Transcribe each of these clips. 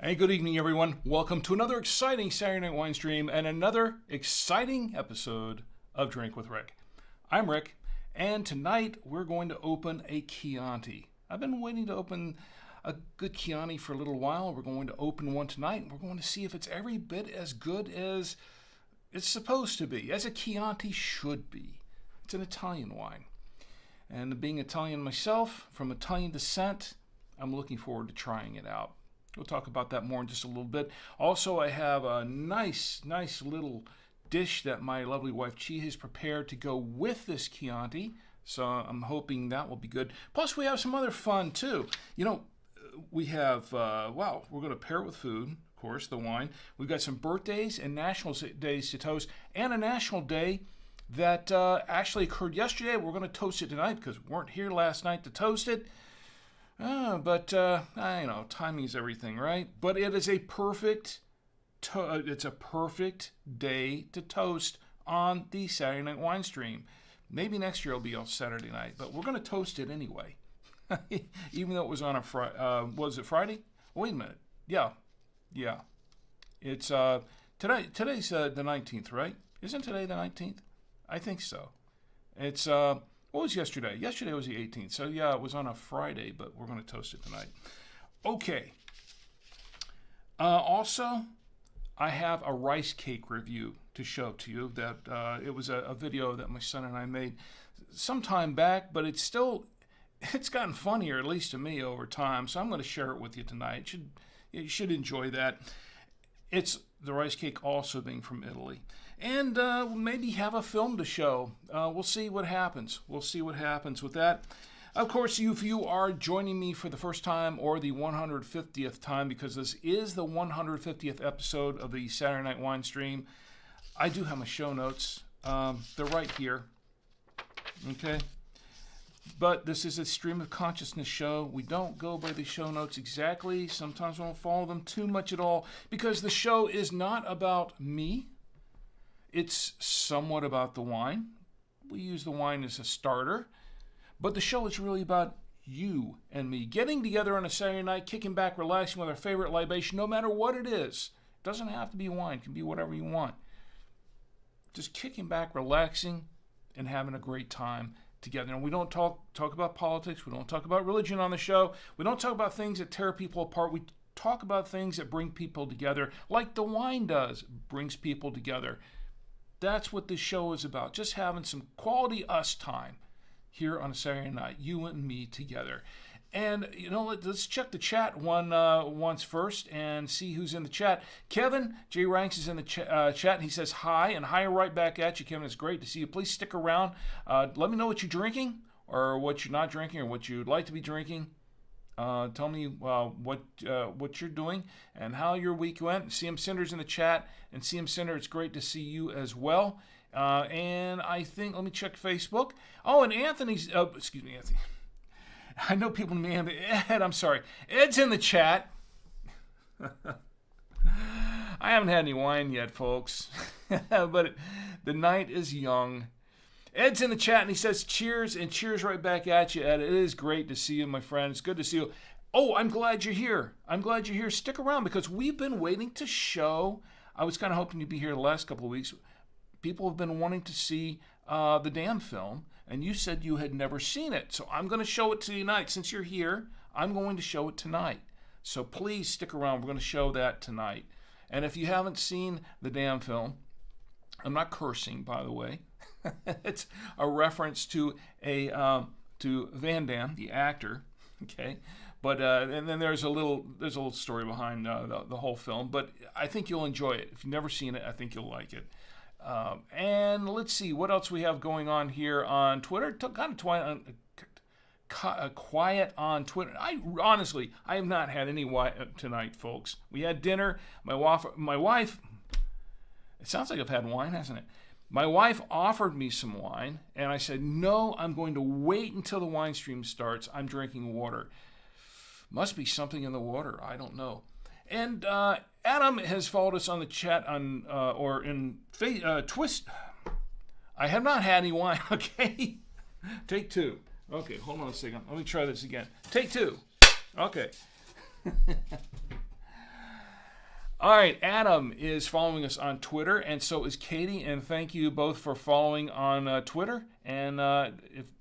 Hey, good evening, everyone. Welcome to another exciting Saturday Night Winestream and another exciting episode of Drink with Rick. I'm Rick, and tonight we're going to open a Chianti. I've been waiting to open a good Chianti for a little while. We're going to open one tonight. We're going to see if it's every bit as good as it's supposed to be, as a Chianti should be. It's an Italian wine. And being Italian myself, from Italian descent, I'm looking forward to trying it out. We'll talk about that more in just a little bit. Also, I have a nice little dish that my lovely wife Chi has prepared to go with this Chianti. So I'm hoping that will be good. Plus, we have some other fun, too. You know, we have, we're going to pair it with food, of course, the wine. We've got some birthdays and national days to toast, and a national day that actually occurred yesterday. We're going to toast it tonight because we weren't here last night to toast it. But timing is everything, right? But it is a perfect day to toast on the Saturday Night Winestream. Maybe next year it'll be on Saturday night, but we're going to toast it anyway. Even though it was on a Friday. Was it Friday? Wait a minute. Yeah. It's today's the 19th, right? Isn't today the 19th? I think so. It's what was yesterday? Yesterday was the 18th. So yeah, it was on a Friday, but we're going to toast it tonight. Okay. Also, I have a rice cake review to show to you. That it was a video that my son and I made some time back, but it's gotten funnier, at least to me, over time. So I'm going to share it with you tonight. You should enjoy that. It's the rice cake also being from Italy. And maybe have a film to show. We'll see what happens. We'll see what happens with that. Of course, if you are joining me for the first time or the 150th time, because this is the 150th episode of the Saturday Night Winestream, I do have my show notes. They're right here. Okay? But this is a stream of consciousness show. We don't go by the show notes exactly. Sometimes we don't follow them too much at all, because the show is not about me. It's somewhat about the wine. We use the wine as a starter. But the show is really about you and me getting together on a Saturday night, kicking back, relaxing with our favorite libation, no matter what it is. It doesn't have to be wine. It can be whatever you want. Just kicking back, relaxing, and having a great time together. And we don't talk about politics. We don't talk about religion on the show. We don't talk about things that tear people apart. We talk about things that bring people together, like the wine does, brings people together. That's what this show is about, just having some quality us time here on a Saturday night, you and me together. And, let's check the chat once first and see who's in the chat. Kevin J. Ranks is in the chat, and he says hi, and hi right back at you, Kevin. It's great to see you. Please stick around. Let me know what you're drinking, or what you're not drinking, or what you'd like to be drinking. Tell me what you're doing and how your week went. CM Cinder's in the chat, and CM Cinder, it's great to see you as well. And I think, let me check Facebook. Oh, and Anthony's, excuse me, Anthony. I know people may have, Ed, I'm sorry. Ed's in the chat. I haven't had any wine yet, folks. But the night is young. Ed's in the chat, and he says cheers, and cheers right back at you, Ed. It is great to see you, my friend. It's good to see you. Oh, I'm glad you're here. Stick around, because we've been waiting to show. I was kind of hoping you'd be here the last couple of weeks. People have been wanting to see the damn film, and you said you had never seen it. So I'm going to show it to you tonight. Since you're here, I'm going to show it tonight. So please stick around. We're going to show that tonight. And if you haven't seen the damn film, I'm not cursing, by the way. It's a reference to to Van Damme, the actor. Okay, but and then there's a little story behind the whole film. But I think you'll enjoy it. If you've never seen it, I think you'll like it. And let's see what else we have going on here on Twitter. Kind of quiet on Twitter. I have not had any wine tonight, folks. We had dinner. My wife. It sounds like I've had wine, hasn't it? My wife offered me some wine, and I said, no, I'm going to wait until the wine stream starts. I'm drinking water. Must be something in the water. I don't know. And Adam has followed us on the chat or in Twist. I have not had any wine, okay? Take two. Okay, hold on a second. Let me try this again. Take two. Okay. All right, Adam is following us on Twitter, and so is Katie. And thank you both for following on Twitter. And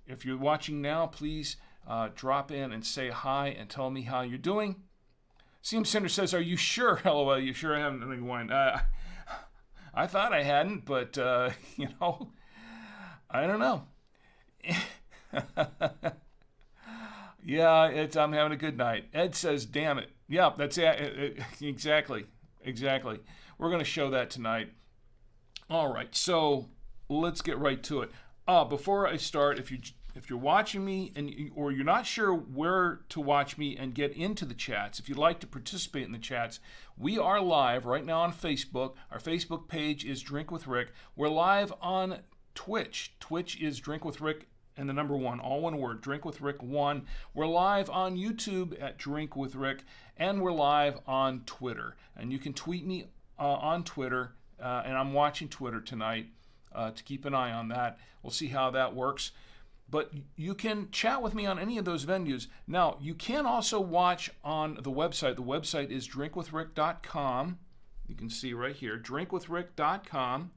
if you're watching now, please drop in and say hi and tell me how you're doing. CM Cinder says, "Are you sure?" LOL. You sure I haven't done any wine? I thought I hadn't, but you know, I don't know. Yeah, I'm having a good night. Ed says, "Damn it." Yeah, that's it. Exactly. Exactly. We're going to show that tonight. All right, so let's get right to it. Before I start, if you're watching me or you're not sure where to watch me and get into the chats, if you'd like to participate in the chats, we are live right now on Facebook. Our Facebook page is Drink with Rick. We're live on Twitch. Twitch is Drink with Rick and the number 1, all one word, Drink with Rick 1. We're live on YouTube at Drink with Rick, and we're live on Twitter. And you can tweet me on Twitter, and I'm watching Twitter tonight to keep an eye on that. We'll see how that works. But you can chat with me on any of those venues. Now, you can also watch on the website. The website is drinkwithrick.com. You can see right here, drinkwithrick.com.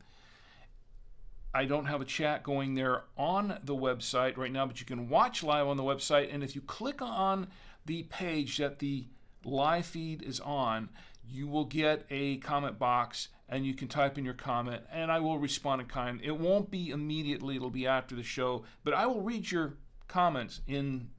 I don't have a chat going there on the website right now, but you can watch live on the website. And if you click on the page that the live feed is on, you will get a comment box and you can type in your comment and I will respond in kind. It won't be immediately, it'll be after the show, but I will read your comments in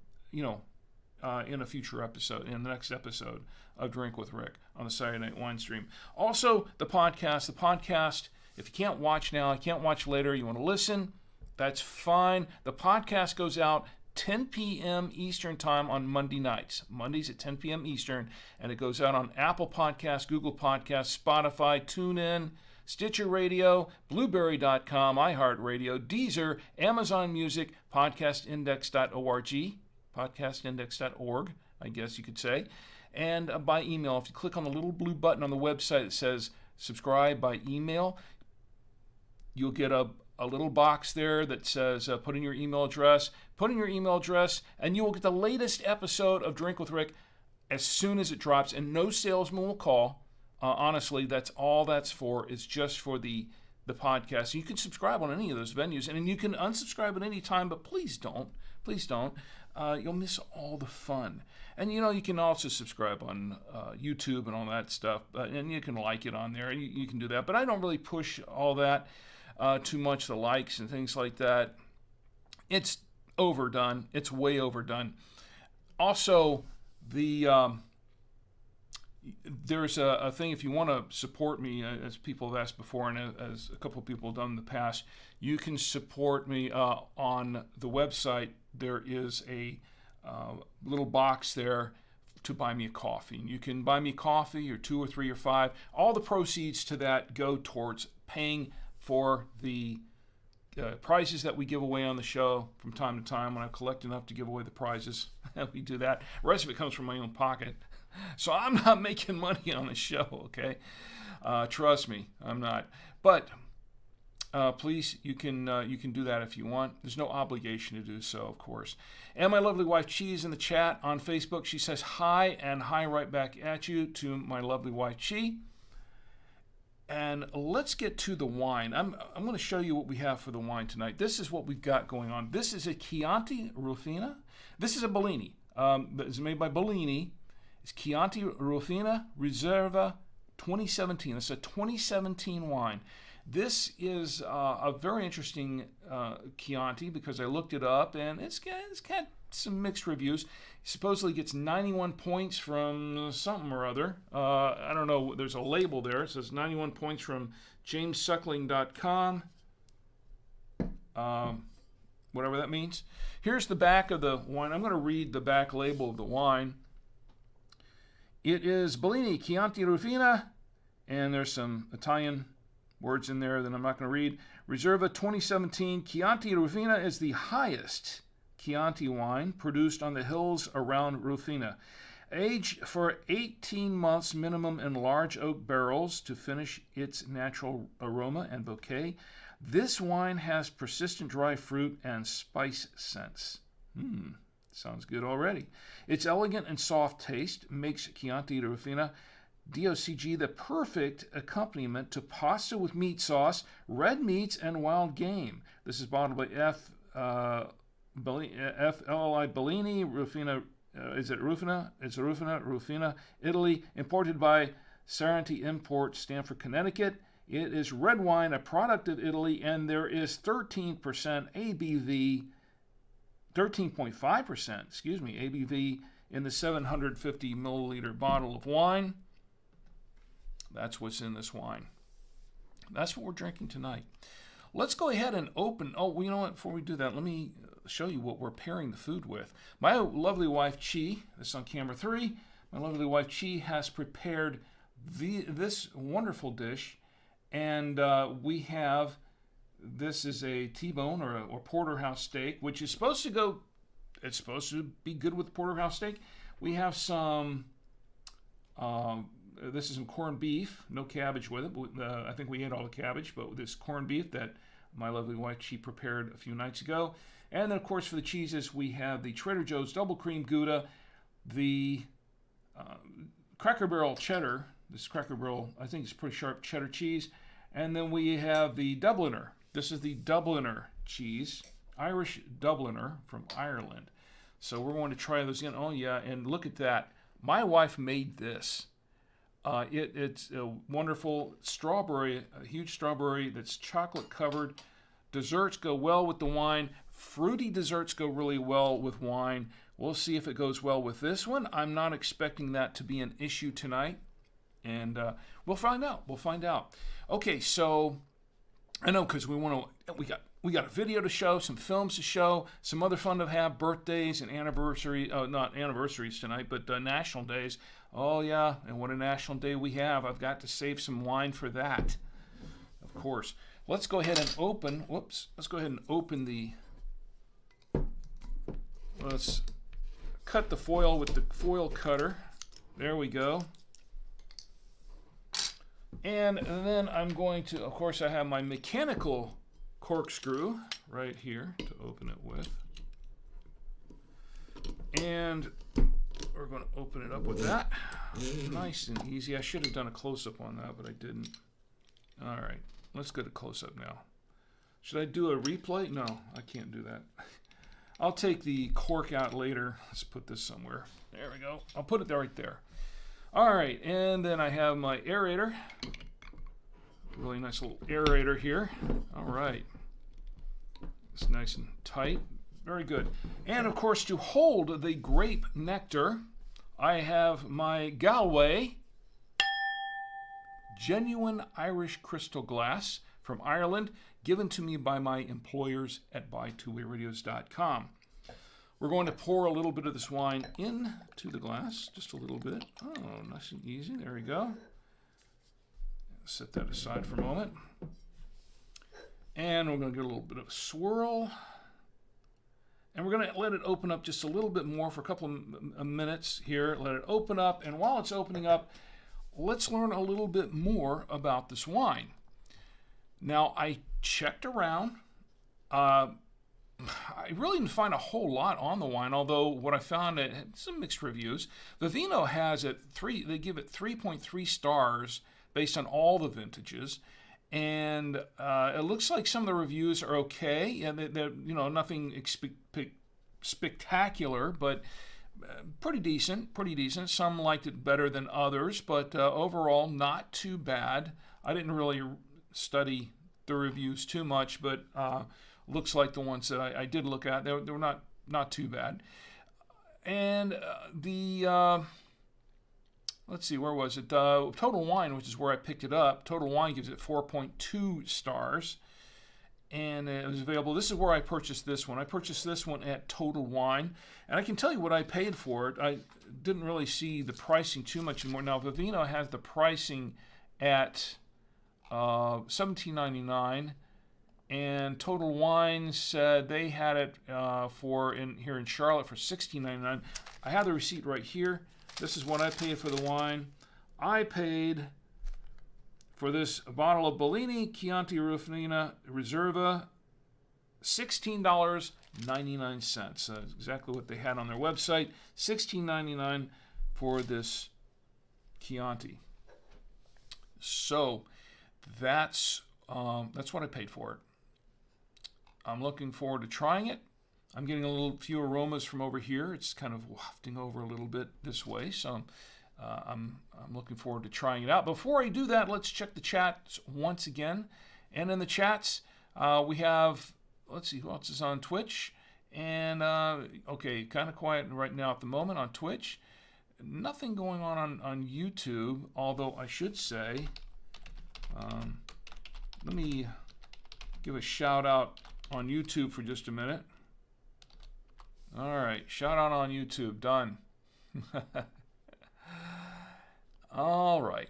a future episode, in the next episode of Drink with Rick on the Saturday Night Winestream. Also, the podcast, if you can't watch now, you can't watch later, you want to listen, that's fine. The podcast goes out 10 p.m. Eastern Time on Monday nights. Mondays at 10 p.m. Eastern, and it goes out on Apple Podcasts, Google Podcasts, Spotify, TuneIn, Stitcher Radio, Blueberry.com, iHeartRadio, Deezer, Amazon Music, podcastindex.org, I guess you could say, and by email. If you click on the little blue button on the website that says subscribe by email, you'll get a little box there that says put in your email address, and you will get the latest episode of Drink with Rick as soon as it drops, and no salesman will call. Honestly, that's all that's for. It's just for the podcast. You can subscribe on any of those venues, and you can unsubscribe at any time, but please don't. Please don't. You'll miss all the fun. And, you can also subscribe on YouTube and all that stuff, and you can like it on there. You can do that, but I don't really push all that too much, the likes and things like that. It's overdone. It's way overdone. Also, there's a thing, if you want to support me, as people have asked before and as a couple of people have done in the past, you can support me on the website. There is a little box there to buy me a coffee. And you can buy me coffee, or 2 or 3 or 5. All the proceeds to that go towards paying for the prizes that we give away on the show from time to time. When I collect enough to give away the prizes, we do that. The rest of it comes from my own pocket. So I'm not making money on the show, okay? Trust me, I'm not. But please, you can do that if you want. There's no obligation to do so, of course. And my lovely wife Chi is in the chat on Facebook. She says hi, and hi right back at you to my lovely wife Chi. And let's get to the wine. I'm going to show you what we have for the wine tonight. This is what we've got going on. This is a Chianti Rufina. This is a Bellini. It's made by Bellini. It's Chianti Rufina Reserva 2017. It's a 2017 wine. This is a very interesting Chianti because I looked it up, and it's got some mixed reviews. It supposedly gets 91 points from something or other. I don't know. There's a label there. It says 91 points from jamessuckling.com. Whatever that means. Here's the back of the wine. I'm going to read the back label of the wine. It is Bellini Chianti Rufina, and there's some Italian words in there that I'm not going to read. Reserva 2017. Chianti Rufina is the highest Chianti wine produced on the hills around Rufina. Aged for 18 months minimum in large oak barrels to finish its natural aroma and bouquet. This wine has persistent dry fruit and spice scents. Sounds good already. Its elegant and soft taste makes Chianti Rufina DOCG, the perfect accompaniment to pasta with meat sauce, red meats, and wild game. This is bottled by FLI Bellini Rufina. Is it Rufina? It's Rufina, Italy. Imported by Saranti Import, Stamford, Connecticut. It is red wine, a product of Italy, and there is 13% ABV, 13.5%, ABV in the 750 milliliter bottle of wine. That's what's in this wine. That's what we're drinking tonight. Let's go ahead and open. Oh, you know what? Before we do that, let me show you what we're pairing the food with. My lovely wife, Chi, this is on camera 3. My lovely wife, Chi, has prepared this wonderful dish. And we have, this is a T-bone or porterhouse steak, which is supposed to go, it's supposed to be good with porterhouse steak. We have some, this is some corned beef, no cabbage with it. I think we ate all the cabbage, but with this corned beef that my lovely wife, she prepared a few nights ago. And then, of course, for the cheeses, we have the Trader Joe's Double Cream Gouda, the Cracker Barrel Cheddar. This Cracker Barrel, I think it's pretty sharp cheddar cheese. And then we have the Dubliner. This is the Dubliner cheese, Irish Dubliner from Ireland. So we're going to try those again. Oh, yeah, and look at that. My wife made this. It's a wonderful strawberry, a huge strawberry that's chocolate covered. Desserts go well with the wine. Fruity desserts go really well with wine. We'll see if it goes well with this one. I'm not expecting that to be an issue tonight. And we'll find out. We'll find out. Okay, so I know because we got a video to show, some films to show, some other fun to have, birthdays and anniversary. Oh, not anniversaries tonight, but national days. Oh yeah, and what a national day we have! I've got to save some wine for that, of course. Let's go ahead and open. Whoops. Let's go ahead and open the. Let's cut the foil with the foil cutter. There we go. And then I'm going to, of course, I have my mechanical corkscrew right here to open it with. And we're going to open it up with that. Nice and easy. I should have done a close-up on that, but I didn't. All right, let's get a close-up now. Should I do a replay? No, I can't do that. I'll take the cork out later. Let's put this somewhere. There we go. I'll put it right there. All right, and then I have my aerator. Really nice little aerator here. All right. It's nice and tight. Very good. And, of course, to hold the grape nectar, I have my Galway Genuine Irish Crystal Glass from Ireland, given to me by my employers at buy2wayradios.com. We're going to pour a little bit of this wine into the glass, just a little bit. Oh, nice and easy. There we go. Set that aside for a moment. And we're going to get a little bit of a swirl. And we're going to let it open up just a little bit more for a couple of minutes here. Let it open up. And while it's opening up, let's learn a little bit more about this wine. Now, I checked around. I really didn't find a whole lot on the wine, although what I found, it had some mixed reviews. Vivino has it they give it 3.3 stars based on all the vintages. And it looks like some of the reviews are okay. And they're nothing spectacular, but pretty decent. Some liked it better than others, but overall not too bad. I didn't really study the reviews too much, but looks like the ones that I did look at, they were not too bad. And let's see, where was it? Total Wine, which is where I picked it up. Total Wine gives it 4.2 stars. And it was available. This is where I purchased this one. I purchased this one at Total Wine. And I can tell you what I paid for it. I didn't really see the pricing too much anymore. Now, Vivino has the pricing at $17.99. And Total Wine said they had it here in Charlotte for $16.99. I have the receipt right here. This is what I paid for the wine. I paid for this bottle of Bellini Chianti Rufina Reserva $16.99. That's exactly what they had on their website. $16.99 for this Chianti. So that's what I paid for it. I'm looking forward to trying it. I'm getting a little few aromas from over here. It's kind of wafting over a little bit this way, so I'm looking forward to trying it out. Before I do that, let's check the chats once again. And in the chats, we have, let's see, who else is on Twitch? And, okay, kind of quiet right now at the moment on Twitch. Nothing going on YouTube, although I should say, let me give a shout out on YouTube for just a minute. All right, shout out on YouTube, done. All right.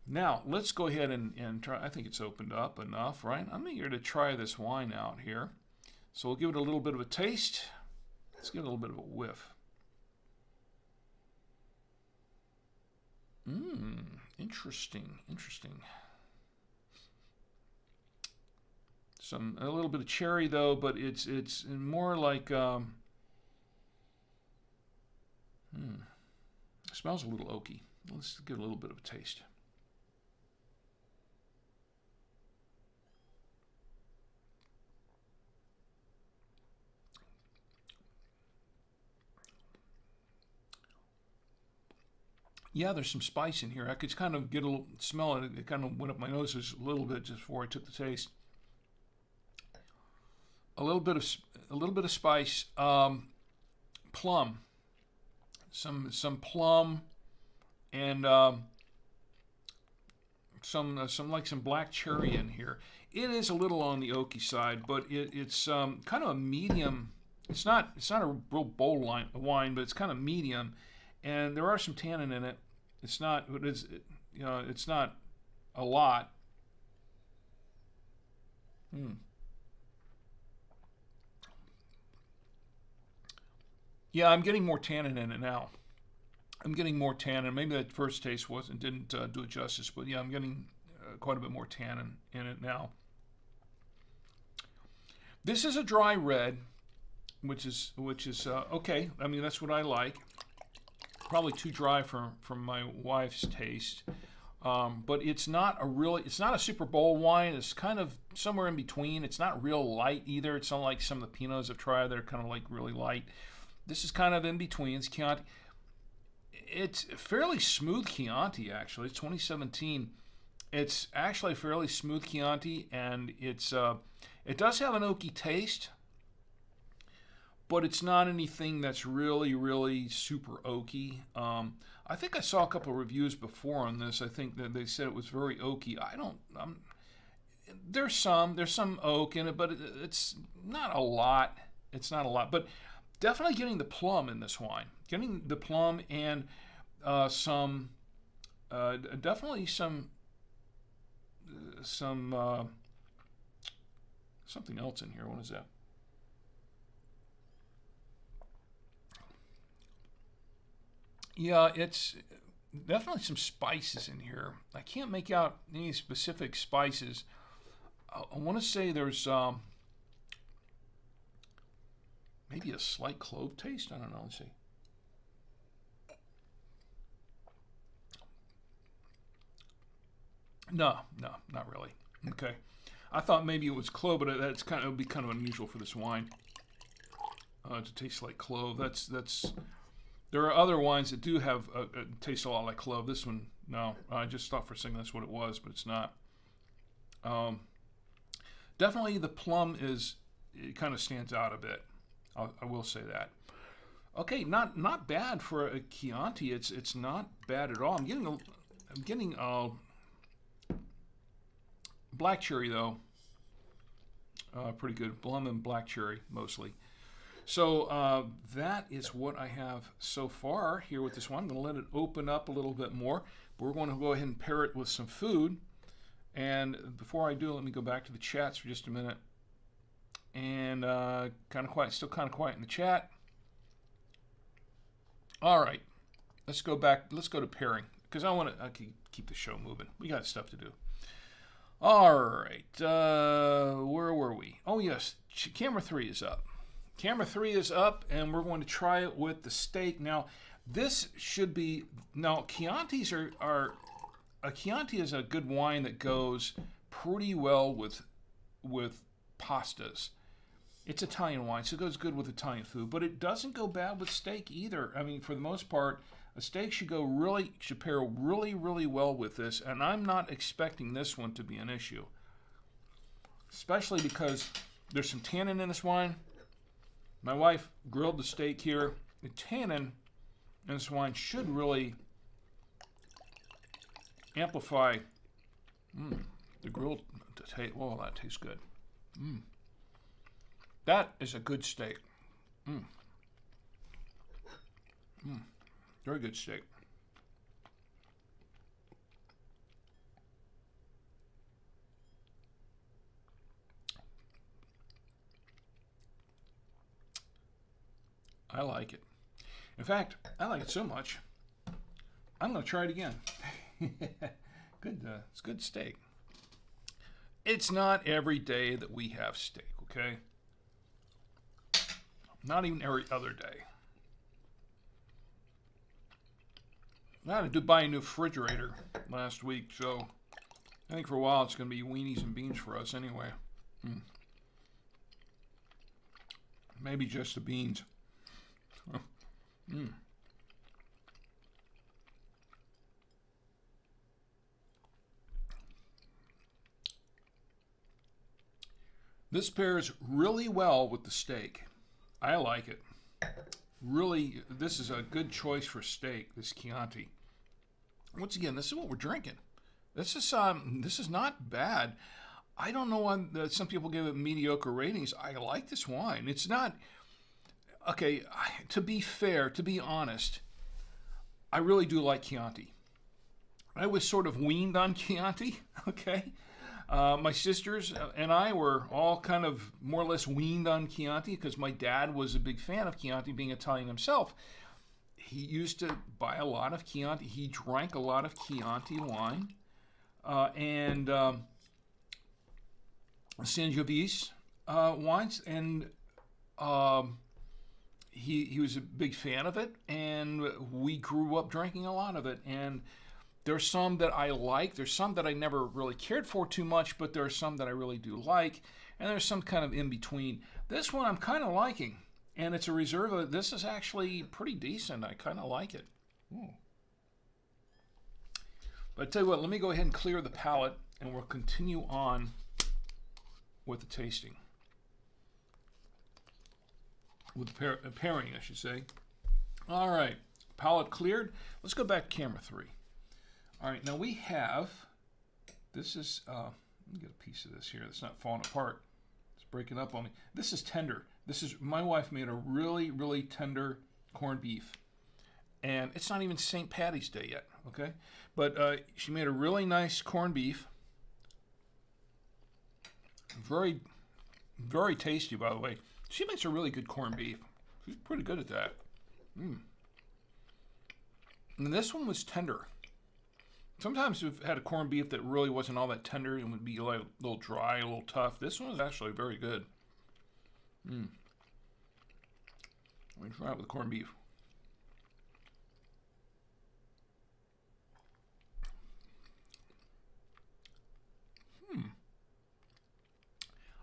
Now, let's go ahead and try. I think it's opened up enough, right? I'm eager to try this wine out here. So we'll give it a little bit of a taste. Let's give it a little bit of a whiff. Interesting. A little bit of cherry though, but it's more like it smells a little oaky. Let's give it a little bit of a taste. Yeah, there's some spice in here. I could kind of get a little smell it. It kind of went up my nose just a little bit just before I took the taste. A little bit of spice. Plum. Some plum, and some black cherry in here. It is a little on the oaky side, but it's kind of a medium. It's not a real bold wine, but it's kind of medium. And there are some tannin in it. It's not a lot. Yeah, I'm getting more tannin in it now. I'm getting more tannin. Maybe that first taste didn't do it justice, but yeah, I'm getting quite a bit more tannin in it now. This is a dry red, which is okay. I mean, that's what I like. Probably too dry for my wife's taste, but it's not a super bold wine. It's kind of somewhere in between. It's not real light either. It's not like some of the Pinots I've tried that are kind of like really light. This is kind of in between. It's Chianti. It's fairly smooth Chianti, actually. It's 2017. It's actually a fairly smooth Chianti, and it does have an oaky taste, but it's not anything that's really, really super oaky. I think I saw a couple of reviews before on this. I think that they said it was very oaky. There's some oak in it, but it's not a lot. It's not a lot, but definitely getting the plum in this wine. Getting the plum and definitely something else in here. What is that? Yeah, it's definitely some spices in here. I can't make out any specific spices. I want to say there's maybe a slight clove taste. I don't know. Let's see. No, not really. Okay. I thought maybe it was clove, but it would be kind of unusual for this wine to taste like clove. There are other wines that do have taste a lot like clove. This one, no. I just thought for a second that's what it was, but it's not. Definitely the plum it kind of stands out a bit. I will say that. Okay, not bad for a Chianti. It's not bad at all. I'm getting black cherry though. Pretty good. Plum and black cherry mostly. So that is what I have so far here with this one. I'm going to let it open up a little bit more. But we're going to go ahead and pair it with some food. And before I do, let me go back to the chats for just a minute. And still kind of quiet in the chat. All right, let's go back. Let's go to pairing because I can keep the show moving. We got stuff to do. All right, where were we? Oh yes, camera 3 is up. Camera 3 is up, and we're going to try it with the steak. Now, this should be Chiantis are a Chianti is a good wine that goes pretty well with pastas. It's Italian wine, so it goes good with Italian food, but it doesn't go bad with steak either. I mean, for the most part, a steak should pair really, really well with this, and I'm not expecting this one to be an issue, especially because there's some tannin in this wine. My wife grilled the steak here. The tannin in this wine should really amplify the grilled taste. Oh, that tastes good. That is a good steak. Very good steak. I like it. In fact, I like it so much, I'm going to try it again. Good, it's good steak. It's not every day that we have steak, okay? Not even every other day. I had to buy a new refrigerator last week, so I think for a while it's going to be weenies and beans for us anyway. Maybe just the beans. This pairs really well with the steak. I like it. Really, this is a good choice for steak, this Chianti. Once again, this is what we're drinking. This is not bad. I don't know why some people give it mediocre ratings. I like this wine. It's not... Okay, to be fair, to be honest, I really do like Chianti. I was sort of weaned on Chianti, okay? My sisters and I were all kind of more or less weaned on Chianti because my dad was a big fan of Chianti, being Italian himself. He used to buy a lot of Chianti. He drank a lot of Chianti wine and Sangiovese wines, and he was a big fan of it, and we grew up drinking a lot of it. And there's some that I like. There's some that I never really cared for too much, but there are some that I really do like. And there's some kind of in between. This one I'm kind of liking. And it's a Reserva. This is actually pretty decent. I kind of like it. But I tell you what, let me go ahead and clear the palate, and we'll continue on with the tasting. With the pairing, I should say. All right. Palate cleared. Let's go back to camera 3. All right, now we have, this is, let me get a piece of this here. It's not falling apart. It's breaking up on me. This is tender. My wife made a really, really tender corned beef. And it's not even St. Patty's Day yet, okay? But she made a really nice corned beef. Very, very tasty, by the way. She makes a really good corned beef. She's pretty good at that. And this one was tender. Sometimes we've had a corned beef that really wasn't all that tender and would be like a little dry, a little tough. This one was actually very good. Let me try it with corned beef.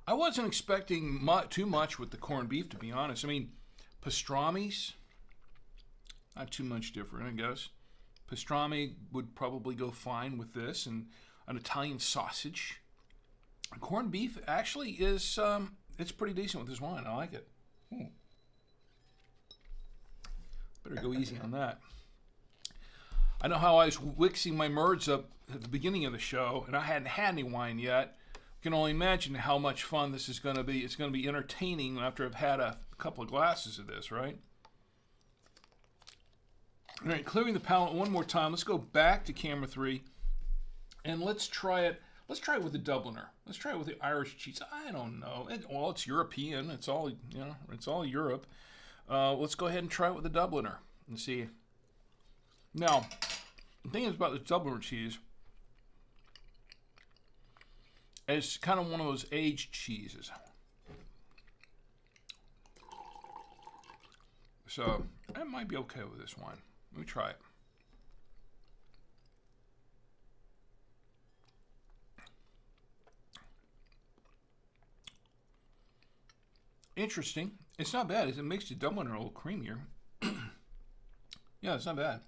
I wasn't expecting too much with the corned beef, to be honest. I mean, pastrami's not too much different, I guess. Pastrami would probably go fine with this, and an Italian sausage. Corned beef actually is, it's pretty decent with this wine. I like it. Better go easy on that. I know how I was mixing my merds up at the beginning of the show, and I hadn't had any wine yet. You can only imagine how much fun this is going to be. It's going to be entertaining after I've had a couple of glasses of this, right? All right, clearing the palate one more time. Let's go back to camera 3, and let's try it. Let's try it with the Dubliner. Let's try it with the Irish cheese. I don't know. It's European. It's all It's all Europe. Let's go ahead and try it with the Dubliner and see. Now, the thing is about the Dubliner cheese, it's kind of one of those aged cheeses. So it might be okay with this wine. Let me try it. Interesting. It's not bad. It makes the dumpling a little creamier. Yeah, it's not bad.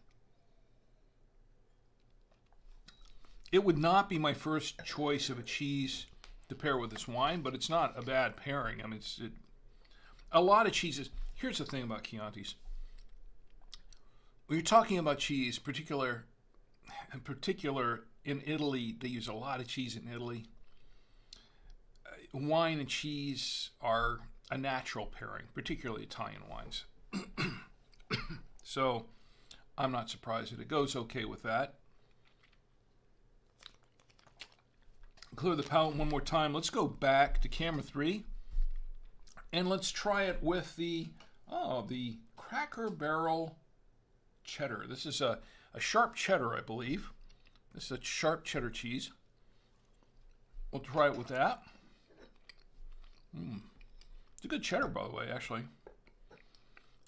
It would not be my first choice of a cheese to pair with this wine, but it's not a bad pairing. I mean, a lot of cheeses. Here's the thing about Chiantis. When you're talking about cheese, in particular in Italy, they use a lot of cheese in Italy. Wine and cheese are a natural pairing, particularly Italian wines. So I'm not surprised that it goes okay with that. Clear the palate one more time. Let's go back to camera 3 and let's try it with the Cracker Barrel cheddar. This is a sharp cheddar, I believe. This is a sharp cheddar cheese. We'll try it with that. It's a good cheddar, by the way, actually.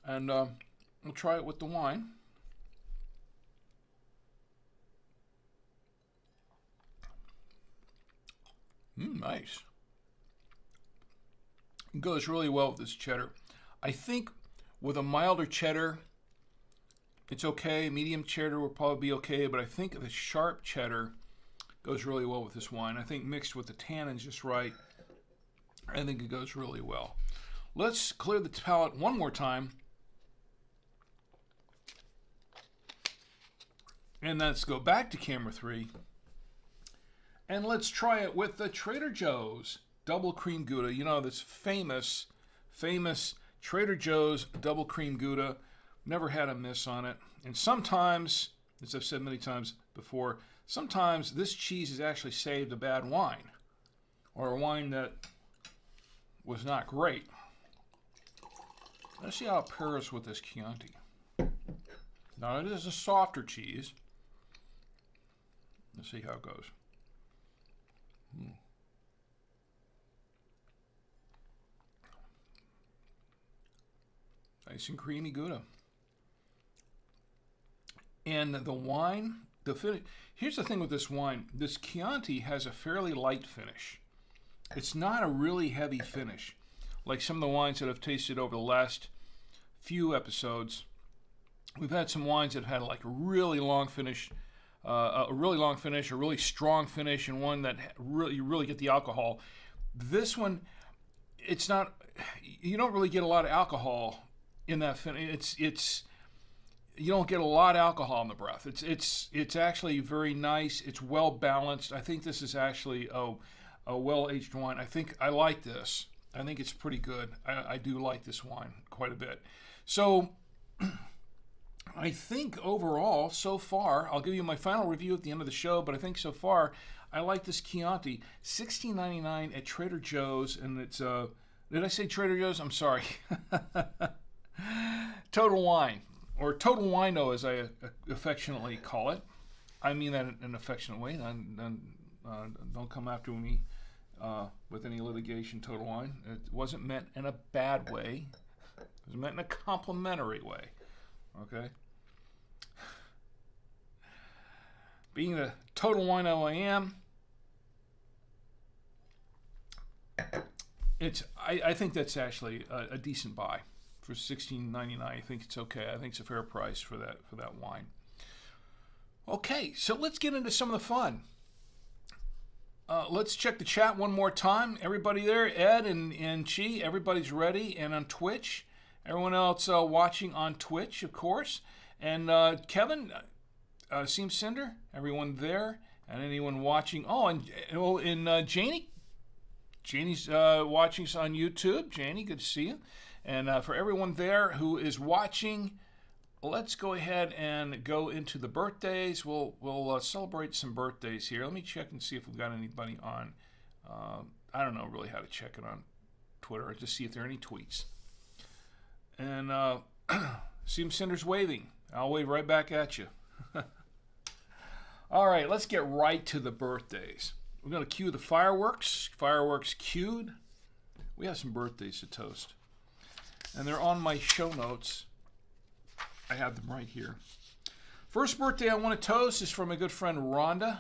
And we'll try it with the wine. Nice. It goes really well with this cheddar. I think with a milder cheddar, it's okay. Medium cheddar will probably be okay, but I think the sharp cheddar goes really well with this wine. I think mixed with the tannins just right, I think it goes really well. Let's clear the palate one more time. And let's go back to camera 3. And let's try it with the Trader Joe's Double Cream Gouda. You know, this famous Trader Joe's Double Cream Gouda. Never had a miss on it. And sometimes, as I've said many times before, sometimes this cheese has actually saved a bad wine. Or a wine that was not great. Let's see how it pairs with this Chianti. Now, it is a softer cheese. Let's see how it goes. Nice and creamy Gouda. And the wine, the finish. Here's the thing with this wine. This Chianti has a fairly light finish. It's not a really heavy finish, like some of the wines that I've tasted over the last few episodes. We've had some wines that have had like a really long finish, a really strong finish, and one that you really get the alcohol. This one, it's not. You don't really get a lot of alcohol in that finish. You don't get a lot of alcohol in the breath. It's actually very nice. It's well balanced. I think this is actually a well-aged wine. I think I like this. I think it's pretty good. I do like this wine quite a bit. So I think overall, so far, I'll give you my final review at the end of the show, but I think so far, I like this Chianti. $16.99 at Trader Joe's, and it's, did I say Trader Joe's? I'm sorry. Total Wine, or Total Wino as I affectionately call it. I mean that in an affectionate way. Don't come after me with any litigation, Total Wine. It wasn't meant in a bad way. It was meant in a complimentary way. Okay? Being the total wino I am, I think that's actually a decent buy for $16.99. I think it's okay. I think it's a fair price for that wine. Okay, so let's get into some of the fun. Let's check the chat one more time. Everybody there, Ed and Chi, everybody's ready. And on Twitch, everyone else watching on Twitch, of course. And Kevin, Seam Cinder, everyone there, and anyone watching. Oh, and Janie. Janie's watching us on YouTube. Janie, good to see you. And for everyone there who is watching, let's go ahead and go into the birthdays. We'll celebrate some birthdays here. Let me check and see if we've got anybody on. I don't know really how to check it on Twitter. Just see if there are any tweets. And Seam Cinder's waving. I'll wave right back at you. All right, let's get right to the birthdays. We're going to cue the fireworks. Fireworks cued. We have some birthdays to toast. And they're on my show notes. I have them right here. First birthday I want to toast is from my good friend Rhonda.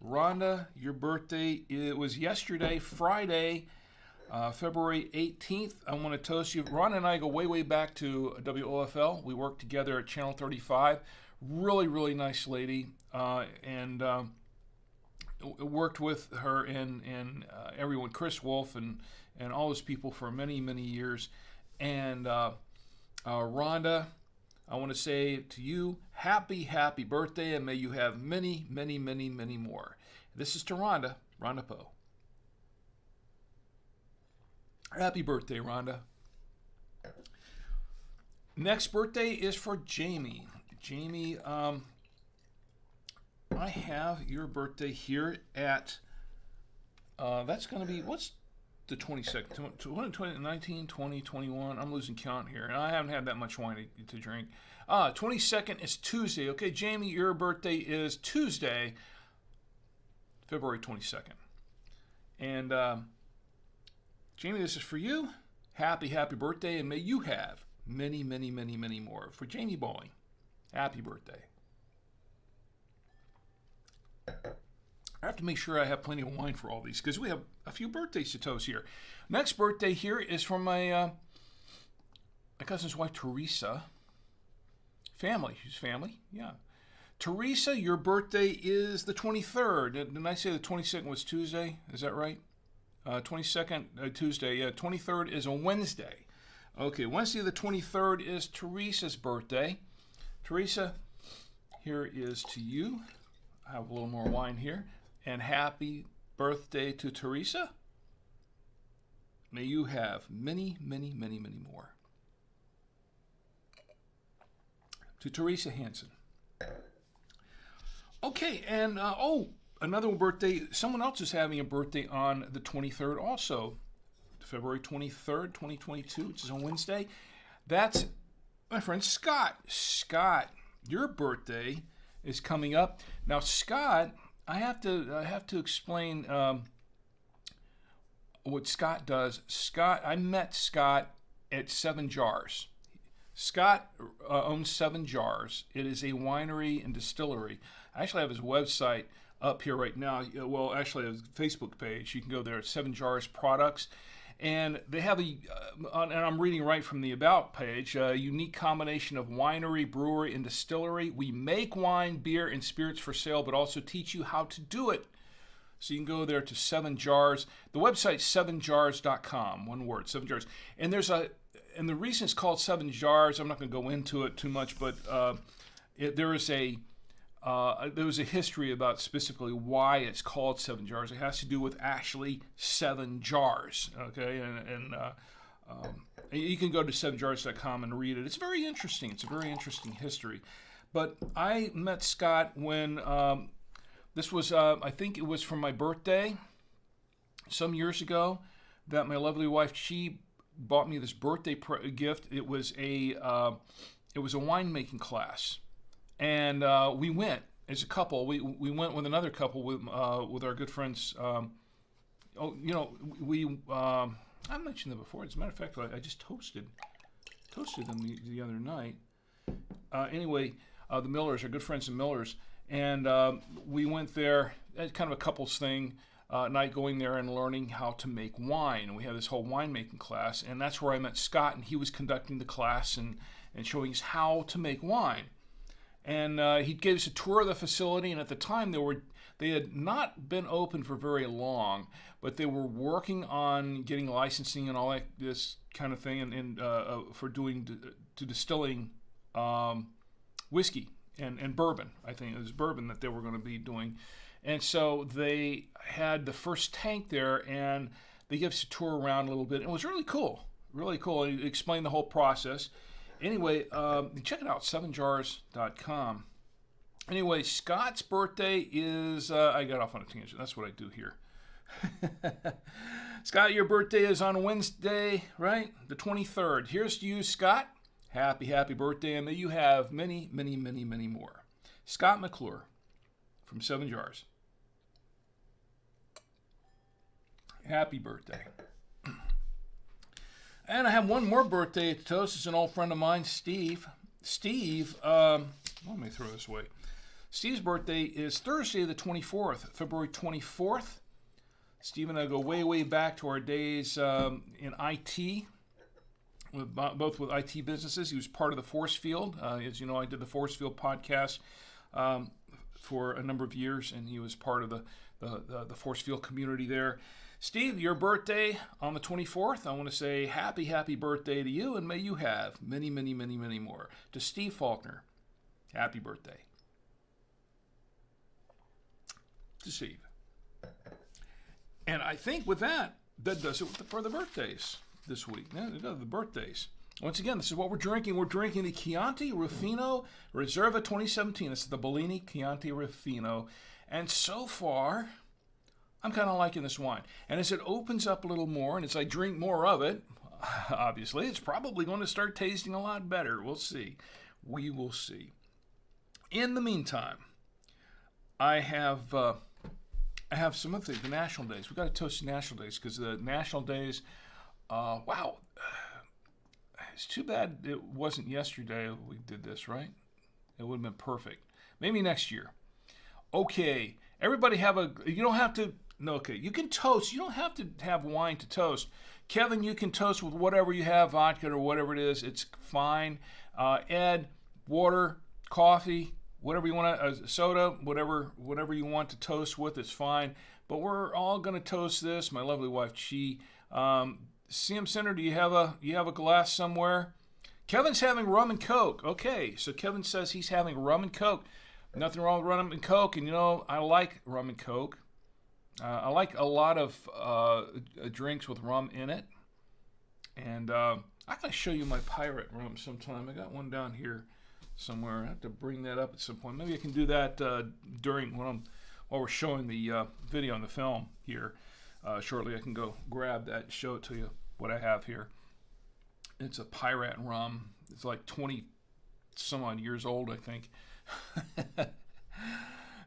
Rhonda, your birthday, it was yesterday, Friday. February 18th, I want to toast you. Ron and I go way, way back to WOFL. We worked together at Channel 35. Really, really nice lady. And worked with her and everyone, Chris Wolf and all those people for many, many years. And Rhonda, I want to say to you, happy, happy birthday, and may you have many, many, many, many more. This is to Rhonda Poe. Happy birthday, Rhonda. Next birthday is for Jamie. Jamie, I have your birthday here at, that's going to be, what's the 22nd? 19, 20, 21. I'm losing count here. And I haven't had that much wine to drink. 22nd is Tuesday. Okay, Jamie, your birthday is Tuesday, February 22nd. And Jamie, this is for you. Happy, happy birthday, and may you have many, many, many, many more. For Jamie Bowling, happy birthday. I have to make sure I have plenty of wine for all these because we have a few birthdays to toast here. Next birthday here is from my cousin's wife, Teresa. Family. She's family, yeah. Teresa, your birthday is the 23rd. Didn't I say the 22nd was Tuesday? Is that right? 22nd, Tuesday. Yeah, 23rd is a Wednesday. Okay, Wednesday the 23rd is Teresa's birthday. Teresa, here is to you. I have a little more wine here. And happy birthday to Teresa. May you have many, many, many, many more. To Teresa Hansen. Okay, and another birthday. Someone else is having a birthday on the 23rd also. February 23rd, 2022, which is on Wednesday. That's my friend Scott. Scott, your birthday is coming up. Now, Scott, I have to explain what Scott does. I met Scott at 7 Jars. Scott owns 7 Jars. It is a winery and distillery. I actually have his website up here right now. Well, actually, his Facebook page. You can go there at 7 Jars Products. And they have and I'm reading right from the About page, a unique combination of winery, brewery, and distillery. We make wine, beer, and spirits for sale, but also teach you how to do it. So you can go there to 7 Jars. The website's 7jars.com, one word, 7 Jars. And the reason it's called 7 Jars, I'm not going to go into it too much, but there was a history about specifically why it's called 7 Jars. It has to do with actually 7 jars, okay? And you can go to 7jars.com and read it. It's very interesting. It's a very interesting history. But I met Scott when this was, I think it was for my birthday some years ago, that my lovely wife, she bought me this birthday gift. It was a winemaking class. And we went as a couple. We went with another couple with our good friends. I mentioned them before. As a matter of fact, I just toasted them the other night. Anyway, the Millers, our good friends the Millers, and we went there. Kind of a couples thing. Night going there and learning how to make wine. And we had this whole winemaking class, and that's where I met Scott, and he was conducting the class and showing us how to make wine. And he gave us a tour of the facility, and at the time they had not been open for very long, but they were working on getting licensing and all this kind of thing, and for distilling whiskey and bourbon. I think it was bourbon that they were going to be doing, and so they had the first tank there, and they gave us a tour around a little bit. It was really cool, really cool. He explained the whole process. Anyway, check it out, 7jars.com. Anyway, Scott's birthday is, I got off on a tangent. That's what I do here. Scott, your birthday is on Wednesday, right? The 23rd. Here's to you, Scott. Happy, happy birthday, and may you have many, many, many, many more. Scott McClure from 7 Jars. Happy birthday. And I have one more birthday to toast. It's an old friend of mine, Steve. Steve, let me throw this away. Steve's birthday is Thursday the 24th, February 24th. Steve and I go way, way back to our days in IT, both with IT businesses. He was part of the Force Field. As you know, I did the Force Field podcast for a number of years, and he was part of the Force Field community there. Steve, your birthday on the 24th. I want to say happy, happy birthday to you, and may you have many, many, many, many more. To Steve Faulkner, happy birthday. To Steve. And I think with that does it for the birthdays this week. Yeah, the birthdays. Once again, this is what we're drinking. We're drinking the Chianti Rufina Reserva 2017. This is the Bellini Chianti Rufino. And so far, I'm kind of liking this wine. And as it opens up a little more, and as I drink more of it, obviously, it's probably going to start tasting a lot better. We'll see. We will see. In the meantime, I have some of the national days. We've got to toast the national days because the national days, wow, it's too bad it wasn't yesterday we did this, right? It would have been perfect. Maybe next year. Okay, everybody you don't have to, no, okay, you can toast. You don't have to have wine to toast. Kevin, you can toast with whatever you have, vodka or whatever it is. It's fine. Ed, water, coffee, whatever you want, soda, whatever you want to toast with, is fine. But we're all going to toast this. My lovely wife, Chi. CM Center, do you have a glass somewhere? Kevin's having rum and Coke. Okay, so Kevin says he's having rum and Coke. Nothing wrong with rum and Coke. And, you know, I like rum and Coke. I like a lot of drinks with rum in it. And I got to show you my Pirate Rum sometime. I got one down here somewhere. I have to bring that up at some point. Maybe I can do that while we're showing the video and the film here. Shortly, I can go grab that and show it to you, what I have here. It's a Pirate Rum. It's like 20 some odd years old, I think.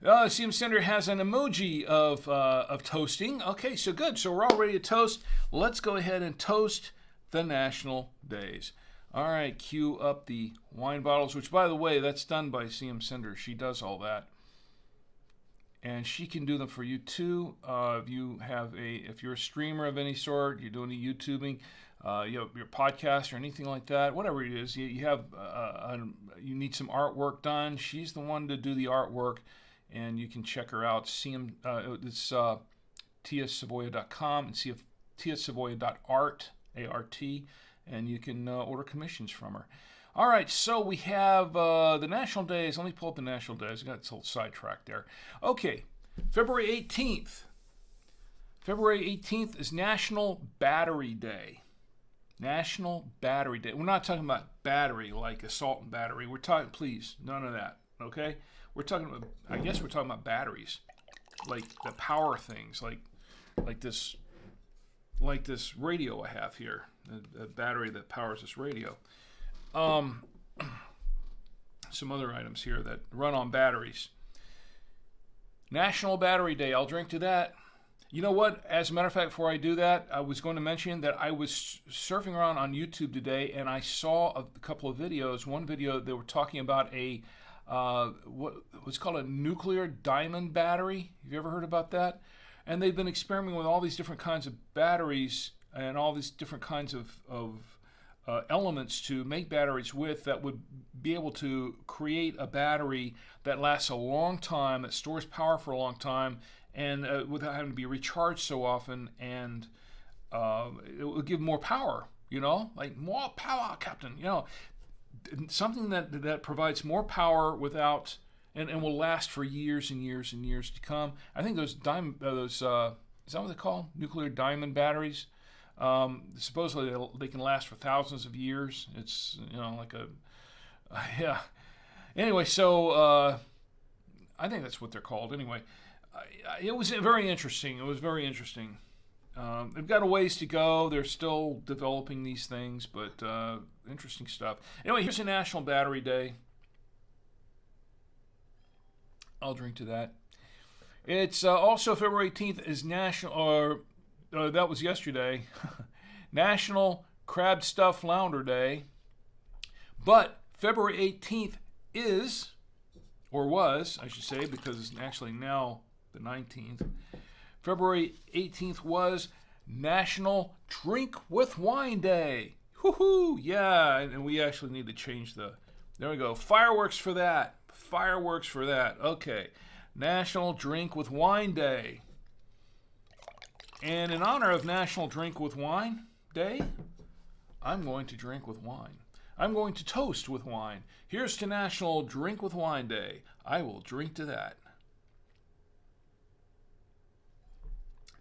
CM Center has an emoji of toasting. Okay, so good. So we're all ready to toast. Let's go ahead and toast the national days. All right, cue up the wine bottles, which, by the way, that's done by CM Cinder. She does all that. And she can do them for you, too. If you're a streamer of any sort, you're doing the YouTubing, your podcast or anything like that, whatever it is, you need some artwork done. She's the one to do the artwork, and you can check her out. It's tiasavoya.com and tiasavoya.art, A-R-T, and you can order commissions from her. All right, so we have the national days. Let me pull up the national days. I got a little sidetracked there. Okay, February 18th. February 18th is National Battery Day. National Battery Day. We're not talking about battery like assault and battery. We're talking, please, none of that, okay? We're talking about, I guess we're talking about batteries, like the power things, like this radio I have here, the battery that powers this radio. Some other items here that run on batteries. National Battery Day. I'll drink to that. You know what? As a matter of fact, before I do that, I was going to mention that I was surfing around on YouTube today, and I saw a couple of videos. One video, they were talking about what's called a nuclear diamond battery. Have you ever heard about that? And they've been experimenting with all these different kinds of batteries and all these different kinds of elements to make batteries with that would be able to create a battery that lasts a long time, that stores power for a long time, and without having to be recharged so often, and it will give more power, like more power, Captain, something that provides more power without, and will last for years and years and years to come. I think those is that what they call nuclear diamond batteries? Supposedly they can last for thousands of years. It's yeah. Anyway, so I think that's what they're called. Anyway, it was very interesting. It was very interesting. They've got a ways to go. They're still developing these things, but interesting stuff. Anyway, here's a National Battery Day. I'll drink to that. It's also February 18th is National, that was yesterday, National Crab Stuffed Flounder Day. But February 18th is, or was, I should say, because it's actually now the 19th. February 18th was National Drink with Wine Day. Woohoo! Yeah, and we actually need to change there we go. Fireworks for that. Fireworks for that. Okay. National Drink with Wine Day. And in honor of National Drink with Wine Day, I'm going to drink with wine. I'm going to toast with wine. Here's to National Drink with Wine Day. I will drink to that.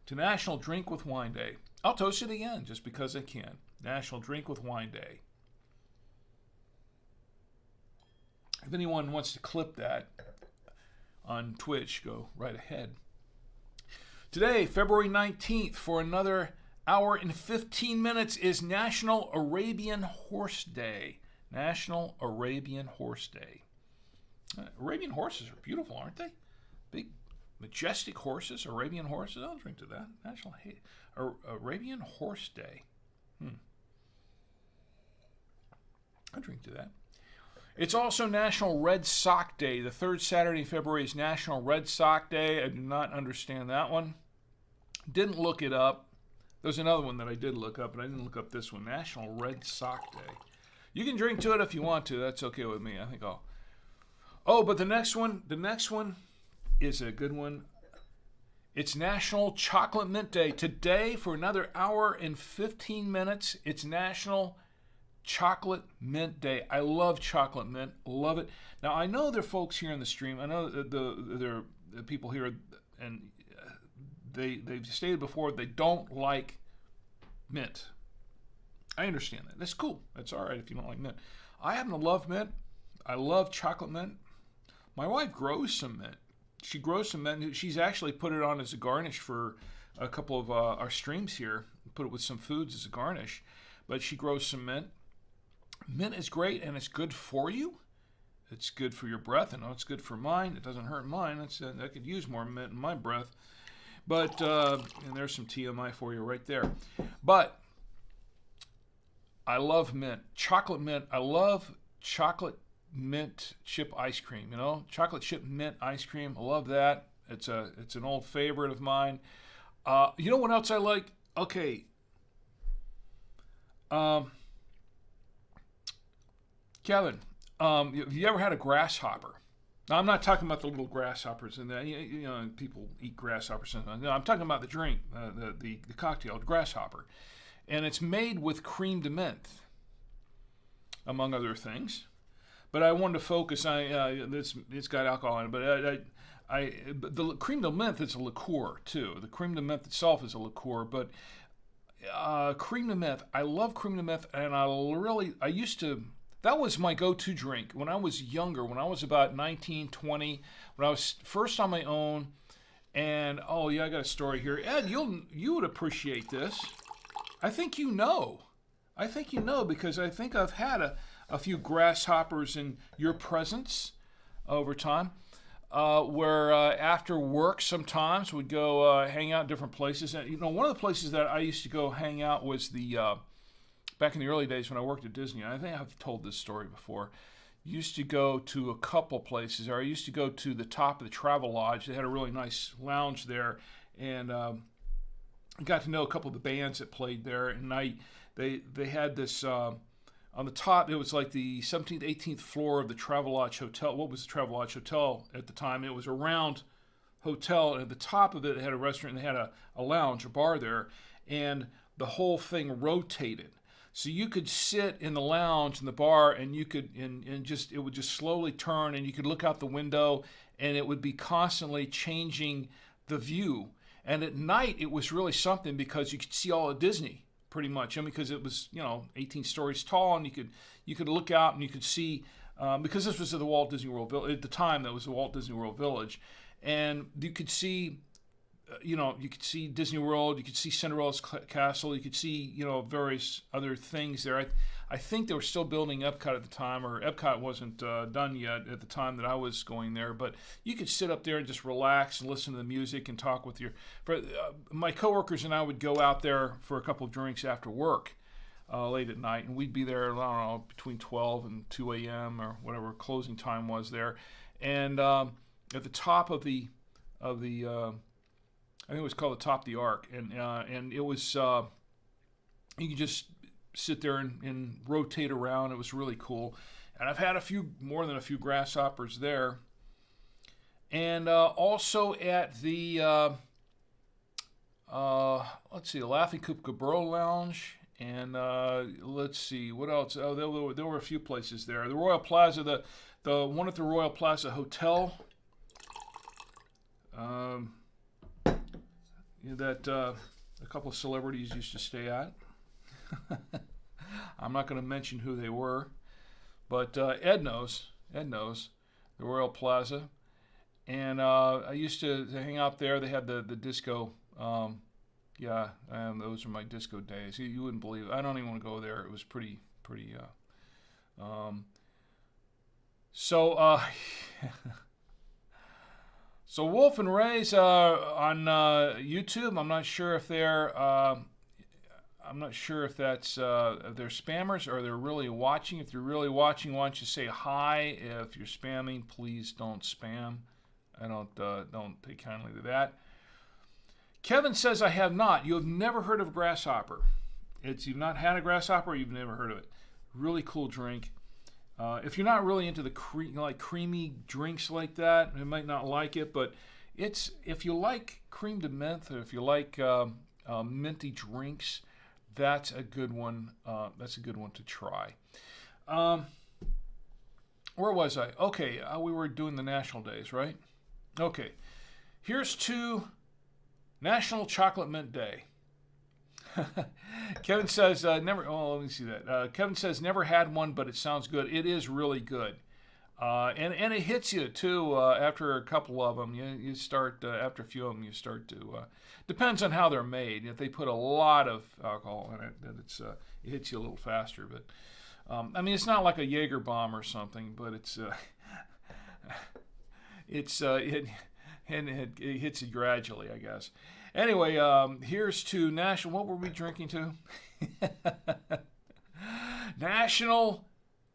To National Drink with Wine Day. I'll toast it again just because I can. National Drink with Wine Day. If anyone wants to clip that on Twitch, go right ahead. Today, February 19th, for another hour and 15 minutes, is National Arabian Horse Day. National Arabian Horse Day. Arabian horses are beautiful, aren't they? Big, majestic horses, Arabian horses. I'll drink to that. National Arabian Horse Day. I'll drink to that. It's also National Red Sock Day. The third Saturday in February is National Red Sock Day. I do not understand that one. Didn't look it up. There's another one that I did look up, but I didn't look up this one. National Red Sock Day. You can drink to it if you want to. That's okay with me. I think I'll... Oh, but the next one is a good one. It's National Chocolate Mint Day. Today, for another hour and 15 minutes, it's National Chocolate Mint Day. I love chocolate mint. Love it. Now, I know there are folks here in the stream. I know that there are people here, and they've stated before they don't like mint. I understand that. That's cool. That's all right if you don't like mint. I happen to love mint. I love chocolate mint. My wife grows some mint. She grows some mint. She's actually put it on as a garnish for a couple of our streams here. Put it with some foods as a garnish. But she grows some mint. Mint is great, and it's good for you. It's good for your breath. I know it's good for mine. It doesn't hurt mine. I could use more mint in my breath. But, and there's some TMI for you right there. But I love mint. Chocolate mint. I love chocolate mint chip ice cream. You know, chocolate chip mint ice cream. I love that. It's an old favorite of mine. You know what else I like? Okay. Kevin, have you ever had a grasshopper? Now, I'm not talking about the little grasshoppers and that. You know, people eat grasshoppers. No, I'm talking about the drink, the cocktail, the grasshopper, and it's made with creme de menthe, among other things. But I wanted to focus on it's got alcohol in it. But the creme de menthe is a liqueur too. The creme de menthe itself is a liqueur, but creme de menthe. I love creme de menthe, and I used to. That was my go-to drink when I was younger, when I was about 19, 20, when I was first on my own. And, oh, yeah, I got a story here. Ed, you would appreciate this. I think you know. Because I think I've had a few grasshoppers in your presence over time, where after work sometimes we'd go hang out in different places. And, you know, one of the places that I used to go hang out was back in the early days when I worked at Disney. I think I've told this story before. Used to go to a couple places. Or I used to go to the top of the Travel Lodge. They had a really nice lounge there, and got to know a couple of the bands that played there. And they had this on the top. It was like the 17th, 18th floor of the Travel Lodge Hotel. What was the Travel Lodge Hotel at the time? It was a round hotel, and at the top of it had a restaurant. And they had a lounge, a bar there, and the whole thing rotated. So you could sit in the lounge in the bar, and you could it would just slowly turn, and you could look out the window, and it would be constantly changing the view. And at night, it was really something because you could see all of Disney pretty much, and because it was 18 stories tall, and you could look out and you could see because this was at the Walt Disney World Village at the time. That was the Walt Disney World Village, and you could see. You could see Disney World, you could see Cinderella's castle, you could see, various other things there. I think they were still building Epcot at the time, or Epcot wasn't done yet at the time that I was going there. But you could sit up there and just relax and listen to the music and talk with my coworkers and I would go out there for a couple of drinks after work late at night, and we'd be there, I don't know, between 12 and 2 a.m. or whatever closing time was there. And at the top of the I think it was called the Top of the Ark, and it was you could just sit there and rotate around. It was really cool, and I've had more than a few grasshoppers there, and also at the let's see, the Laughing Coop Cabral Lounge, and let's see what else. Oh, there were a few places there. The Royal Plaza, the one at the Royal Plaza Hotel. That a couple of celebrities used to stay at. I'm not going to mention who they were, but Ed knows. Ed knows the Royal Plaza, and I used to hang out there. They had the disco. Those are my disco days. You wouldn't believe it. I don't even want to go there. It was pretty. So Wolf and Ray's on YouTube. I'm not sure if they're that's they're spammers or they're really watching. If you're really watching, why don't you say hi? If you're spamming, please don't spam. I don't take kindly to that. Kevin says I have not. You have never heard of a grasshopper. You've not had a grasshopper. You've never heard of it. Really cool drink. If you're not really into the creamy drinks like that, you might not like it. But if you like cream de menthe, or if you like minty drinks, that's a good one. That's a good one to try. Where was I? Okay, we were doing the national days, right? Okay, here's to National Chocolate Mint Day. Kevin says never. Oh, let me see that. Kevin says never had one, but it sounds good. It is really good, and it hits you too. After a couple of them, you start after a few of them, you start to. Depends on how they're made. If they put a lot of alcohol in it, then it hits you a little faster. But I mean, it's not like a Jaeger bomb or something, but it hits you gradually, I guess. Anyway, here's to National... What were we drinking to? National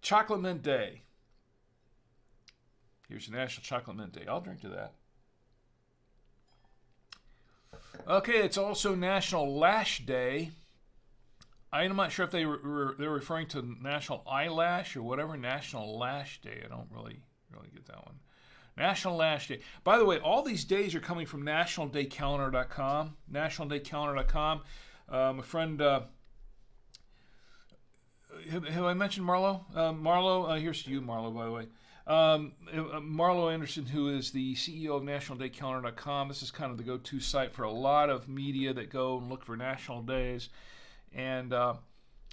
Chocolate Mint Day. Here's to National Chocolate Mint Day. I'll drink to that. Okay, it's also National Lash Day. I'm not sure if they're referring to National Eyelash or whatever. National Lash Day. I don't really get that one. National Lash Day. By the way, all these days are coming from nationaldaycalendar.com. Nationaldaycalendar.com. My friend, have I mentioned Marlo? Marlo, here's to you, Marlo, by the way. Marlo Anderson, who is the CEO of nationaldaycalendar.com. This is kind of the go-to site for a lot of media that go and look for national days. And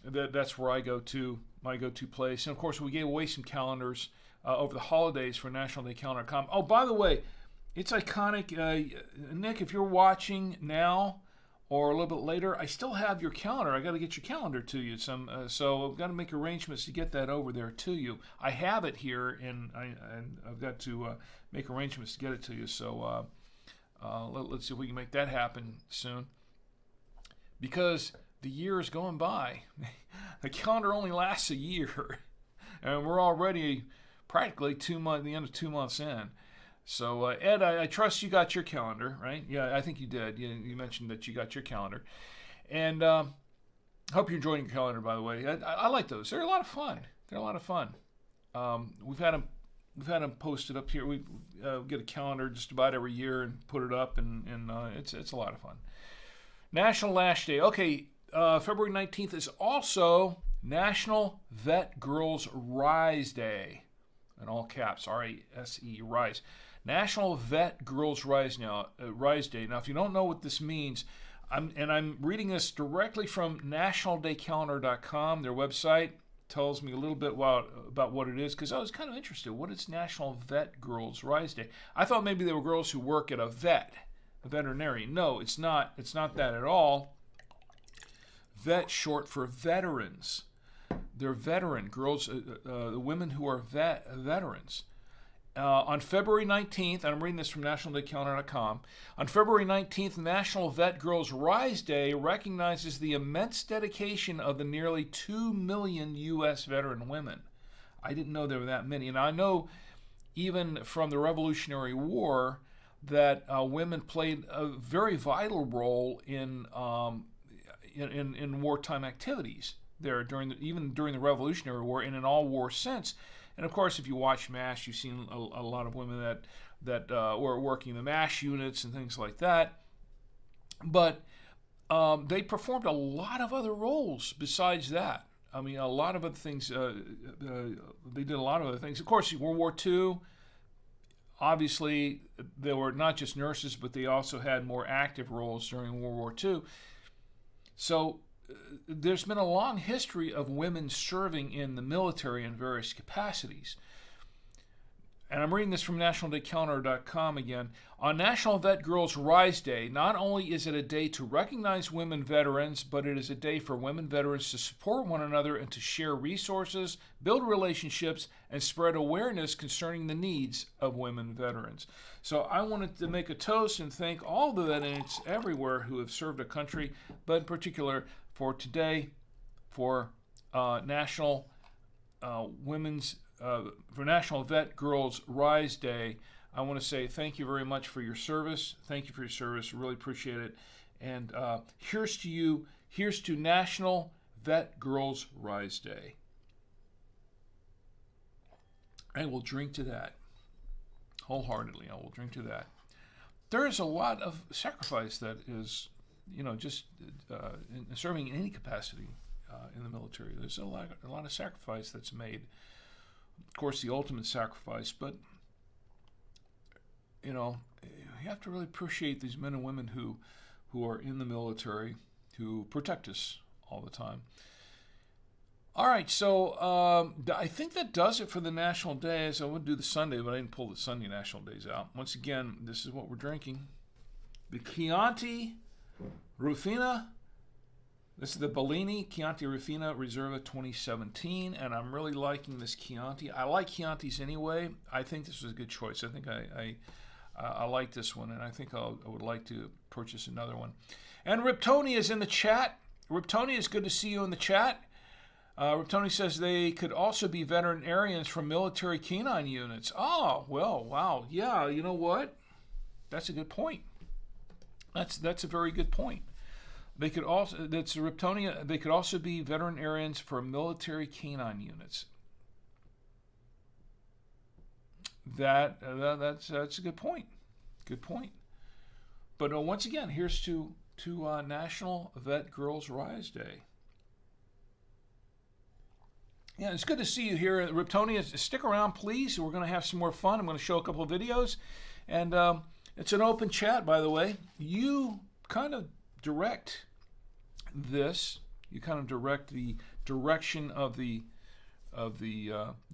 that's where I go to, my go-to place. And, of course, we gave away some calendars over the holidays for nationaldaycalendar.com. Oh, by the way, it's iconic. Nick, if you're watching now or a little bit later, I still have your calendar. I got to get your calendar to you. So I've got to make arrangements to get that over there to you. I have it here, and I've got to make arrangements to get it to you. So let's see if we can make that happen soon. Because the year is going by. The calendar only lasts a year, and we're already practically the end of 2 months in. So, Ed, I trust you got your calendar, right? Yeah, I think you did. You mentioned that you got your calendar. And I hope you're enjoying your calendar, by the way. I like those. They're a lot of fun. We've had them posted up here. We get a calendar just about every year and put it up, and it's a lot of fun. National Lash Day. Okay, February 19th is also National Vet Girls Rise Day. In all caps, R-A-S-E, Rise. National Vet Girls Rise Day. Now, if you don't know what this means, I'm reading this directly from nationaldaycalendar.com. Their website tells me a little bit about what it is, because I was kind of interested. What is National Vet Girls Rise Day? I thought maybe they were girls who work at a veterinarian. No, it's not. It's not that at all. Vet, short for veterans. They're veteran girls, the women who are veterans. On February 19th, and I'm reading this from nationaldaycalendar.com, on February 19th, National Vet Girls Rise Day recognizes the immense dedication of the nearly 2 million U.S. veteran women. I didn't know there were that many. And I know even from the Revolutionary War, that women played a very vital role in wartime activities there even during the Revolutionary War and in all wars since. And of course, if you watch MASH, you've seen a lot of women that were working the MASH units and things like that. But they performed a lot of other roles besides that. I mean, a lot of other things. They did a lot of other things. Of course, World War II, obviously, they were not just nurses, but they also had more active roles during World War II. So there's been a long history of women serving in the military in various capacities. And I'm reading this from nationaldaycalendar.com again. On National Vet Girls Rise Day, not only is it a day to recognize women veterans, but it is a day for women veterans to support one another and to share resources, build relationships, and spread awareness concerning the needs of women veterans. So I wanted to make a toast and thank all the veterans everywhere who have served a country, but in particular for today, for National Vet Girls Rise Day. I want to say thank you very much for your service. Thank you for your service. Really appreciate it. And here's to you. Here's to National Vet Girls Rise Day. I will drink to that. Wholeheartedly, I will drink to that. There is a lot of sacrifice that is, just in serving in any capacity in the military. There's a lot of sacrifice that's made. Of course, the ultimate sacrifice, but you have to really appreciate these men and women who are in the military, who protect us all the time. All right, so I think that does it for the national days. I would do the Sunday, but I didn't pull the Sunday national days out. Once again, this is what we're drinking. The Chianti Rufina. This is the Bellini Chianti Rufina Reserva 2017, and I'm really liking this Chianti. I like Chiantis anyway. I think this was a good choice. I think I like this one, and I think I would like to purchase another one. And Riptoni is in the chat. Riptoni, it's good to see you in the chat. Riptoni says they could also be veterinarians from military canine units. Oh, well, wow. Yeah, you know what? That's a good point. That's a very good point. They could also, that's Riptonia, they could also be veterinarians for military canine units. That's a good point. Good point. But once again, here's to National Vet Girls Rise Day. Yeah, it's good to see you here, Riptonia. Stick around, please. We're going to have some more fun. I'm going to show a couple of videos. And it's an open chat, by the way. You kind of direct this. You kind of direct the direction of the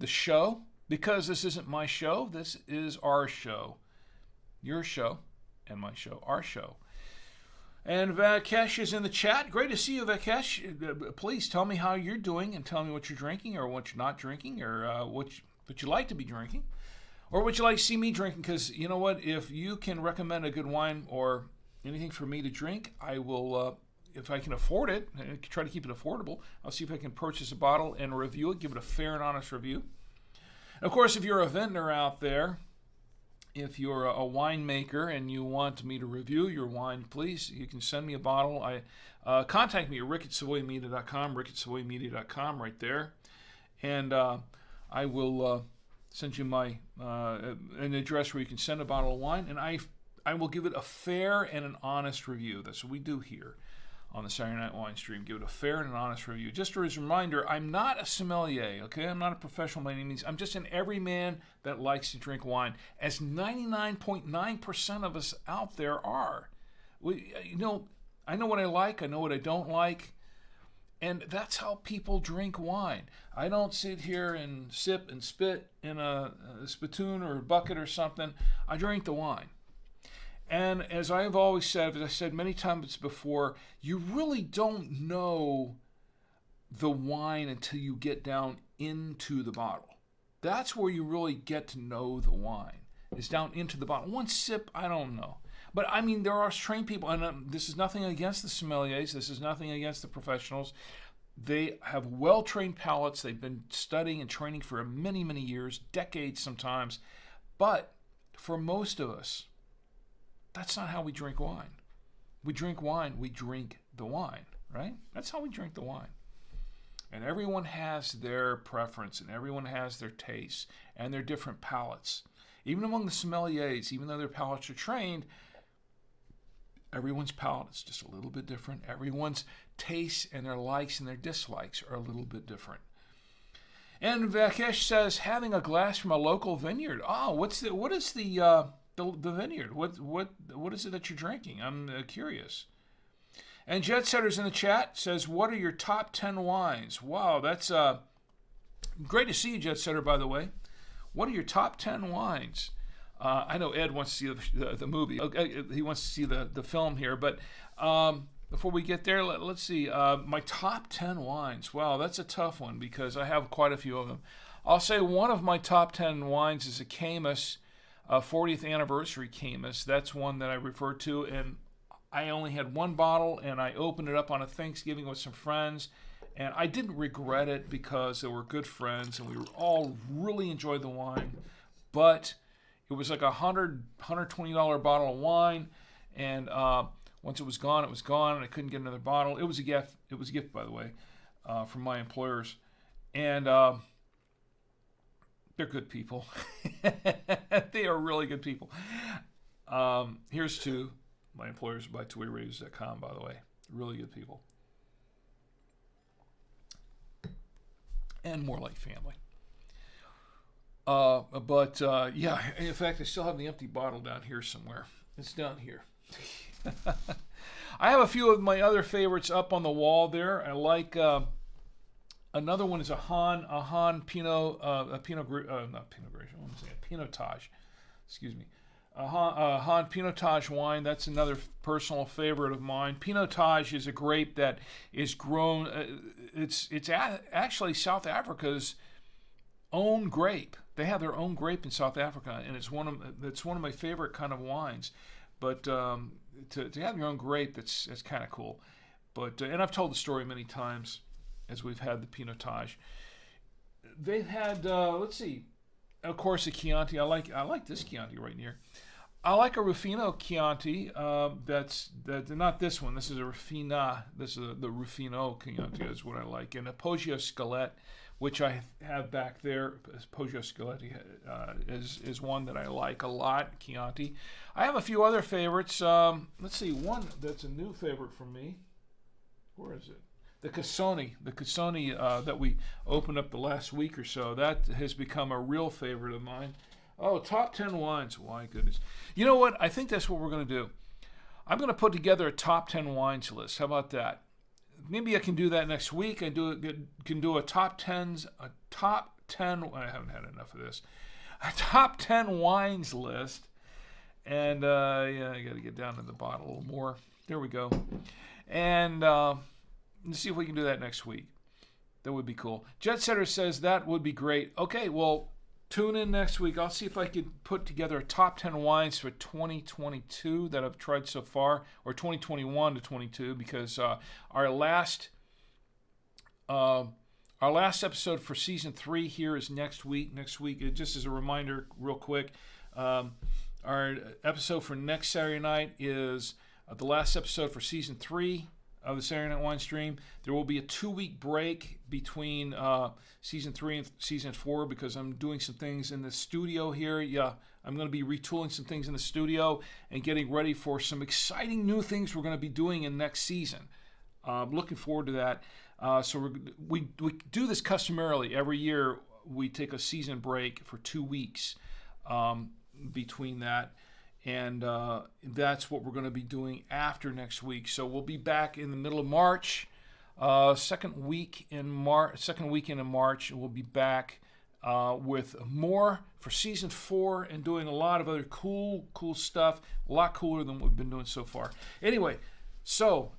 show, because this isn't my show. This is our show, your show, and my show, our show. And Vakesh is in the chat. Great to see you, Vakesh. Please tell me how you're doing, and tell me what you're drinking, or what you're not drinking, or what you like to be drinking, or what you like to see me drinking. Because you know what, if you can recommend a good wine or anything for me to drink, I will. If I can afford it, and try to keep it affordable, I'll see if I can purchase a bottle and review it, give it a fair and honest review. Of course, if you're a vendor out there, if you're a winemaker and you want me to review your wine, please, you can send me a bottle. Contact me at rick@savoymedia.com, rick@savoymedia.com right there. And I will send you my an address where you can send a bottle of wine, and I will give it a fair and an honest review. That's what we do here on the Saturday Night Winestream. Give it a fair and an honest review. Just as a reminder, I'm not a sommelier, okay? I'm not a professional by any means. I'm just an everyman that likes to drink wine, as 99.9% of us out there are. I know what I like, I know what I don't like, and that's how people drink wine. I don't sit here and sip and spit in a spittoon or a bucket or something. I drink the wine. And as I've always said, as I said many times before, you really don't know the wine until you get down into the bottle. That's where you really get to know the wine, is down into the bottle. One sip, I don't know. But I mean, there are trained people, and this is nothing against the sommeliers, this is nothing against the professionals. They have well-trained palates. They've been studying and training for many, many years, decades sometimes. But for most of us, that's not how we drink wine. We drink wine, we drink the wine, right? That's how we drink the wine. And everyone has their preference, and everyone has their tastes and their different palates. Even among the sommeliers, even though their palates are trained, everyone's palate is just a little bit different. Everyone's tastes and their likes and their dislikes are a little bit different. And Vakesh says, having a glass from a local vineyard. Oh, what is the vineyard? What is it that you're drinking? I'm curious. And Jet Setter's in the chat says, what are your top 10 wines? Wow, that's great to see you, Jet Setter, by the way. What are your top 10 wines? I know Ed wants to see the movie. He wants to see the film here. But before we get there, let's see. My top 10 wines. Wow, that's a tough one because I have quite a few of them. I'll say one of my top 10 wines is a Caymus, 40th anniversary Caymus. That's one that I referred to. And I only had one bottle, and I opened it up on a Thanksgiving with some friends. And I didn't regret it because they were good friends, and we all really enjoyed the wine. But it was like $120 bottle of wine, and once it was gone, and I couldn't get another bottle. It was a gift. It was a gift, by the way, from my employers. And they're good people. They are really good people. Here's to my employers by TwoWayRadios.com, by the way. Really good people. And more like family. Yeah, in fact, I still have the empty bottle down here somewhere. It's down here. I have a few of my other favorites up on the wall there. I like another one is a Pinotage. Excuse me. A Han Pinotage wine. That's another personal favorite of mine. Pinotage is a grape that is grown. It's actually South Africa's own grape. They have their own grape in South Africa, and it's one of my favorite kind of wines. But to have your own grape, that's kind of cool. But and I've told the story many times as we've had the Pinotage. They've had let's see, of course, a Chianti. I like this Chianti right here. I like a Rufino Chianti. That's not this one. This is a Rufina. This is the Rufino Chianti is what I like. And a Poggio Scalette, which I have back there. Poggio Scalette is one that I like a lot. Chianti. I have a few other favorites. Let's see. One that's a new favorite for me. Where is it? The Cassoni. The Cassoni that we opened up the last week or so. That has become a real favorite of mine. Oh, top 10 wines. My goodness. You know what? I think that's what we're going to do. I'm going to put together a top 10 wines list. How about that? Maybe I can do that next week. I can do a top 10. I haven't had enough of this. A top 10 wines list. And, yeah, I got to get down to the bottle a little more. There we go. And let's see if we can do that next week. That would be cool. Jet Setter says that would be great. Okay, well, tune in next week. I'll see if I can put together a top 10 wines for 2022 that I've tried so far, or 2021 to 22, because our last episode for season 3 here is next week. Next week, just as a reminder, real quick, our episode for next Saturday night is the last episode for season 3 of the Saturday Night Winestream. There will be a 2-week break between season 3 and season 4 because I'm doing some things in the studio here. Yeah, I'm going to be retooling some things in the studio and getting ready for some exciting new things we're going to be doing in next season. Looking forward to that. So we do this customarily. Every year we take a season break for 2 weeks between that. And that's what we're going to be doing after next week. So we'll be back in the middle of March, second weekend in March. We'll be back with more for season 4 and doing a lot of other cool stuff. A lot cooler than what we've been doing so far. Anyway, so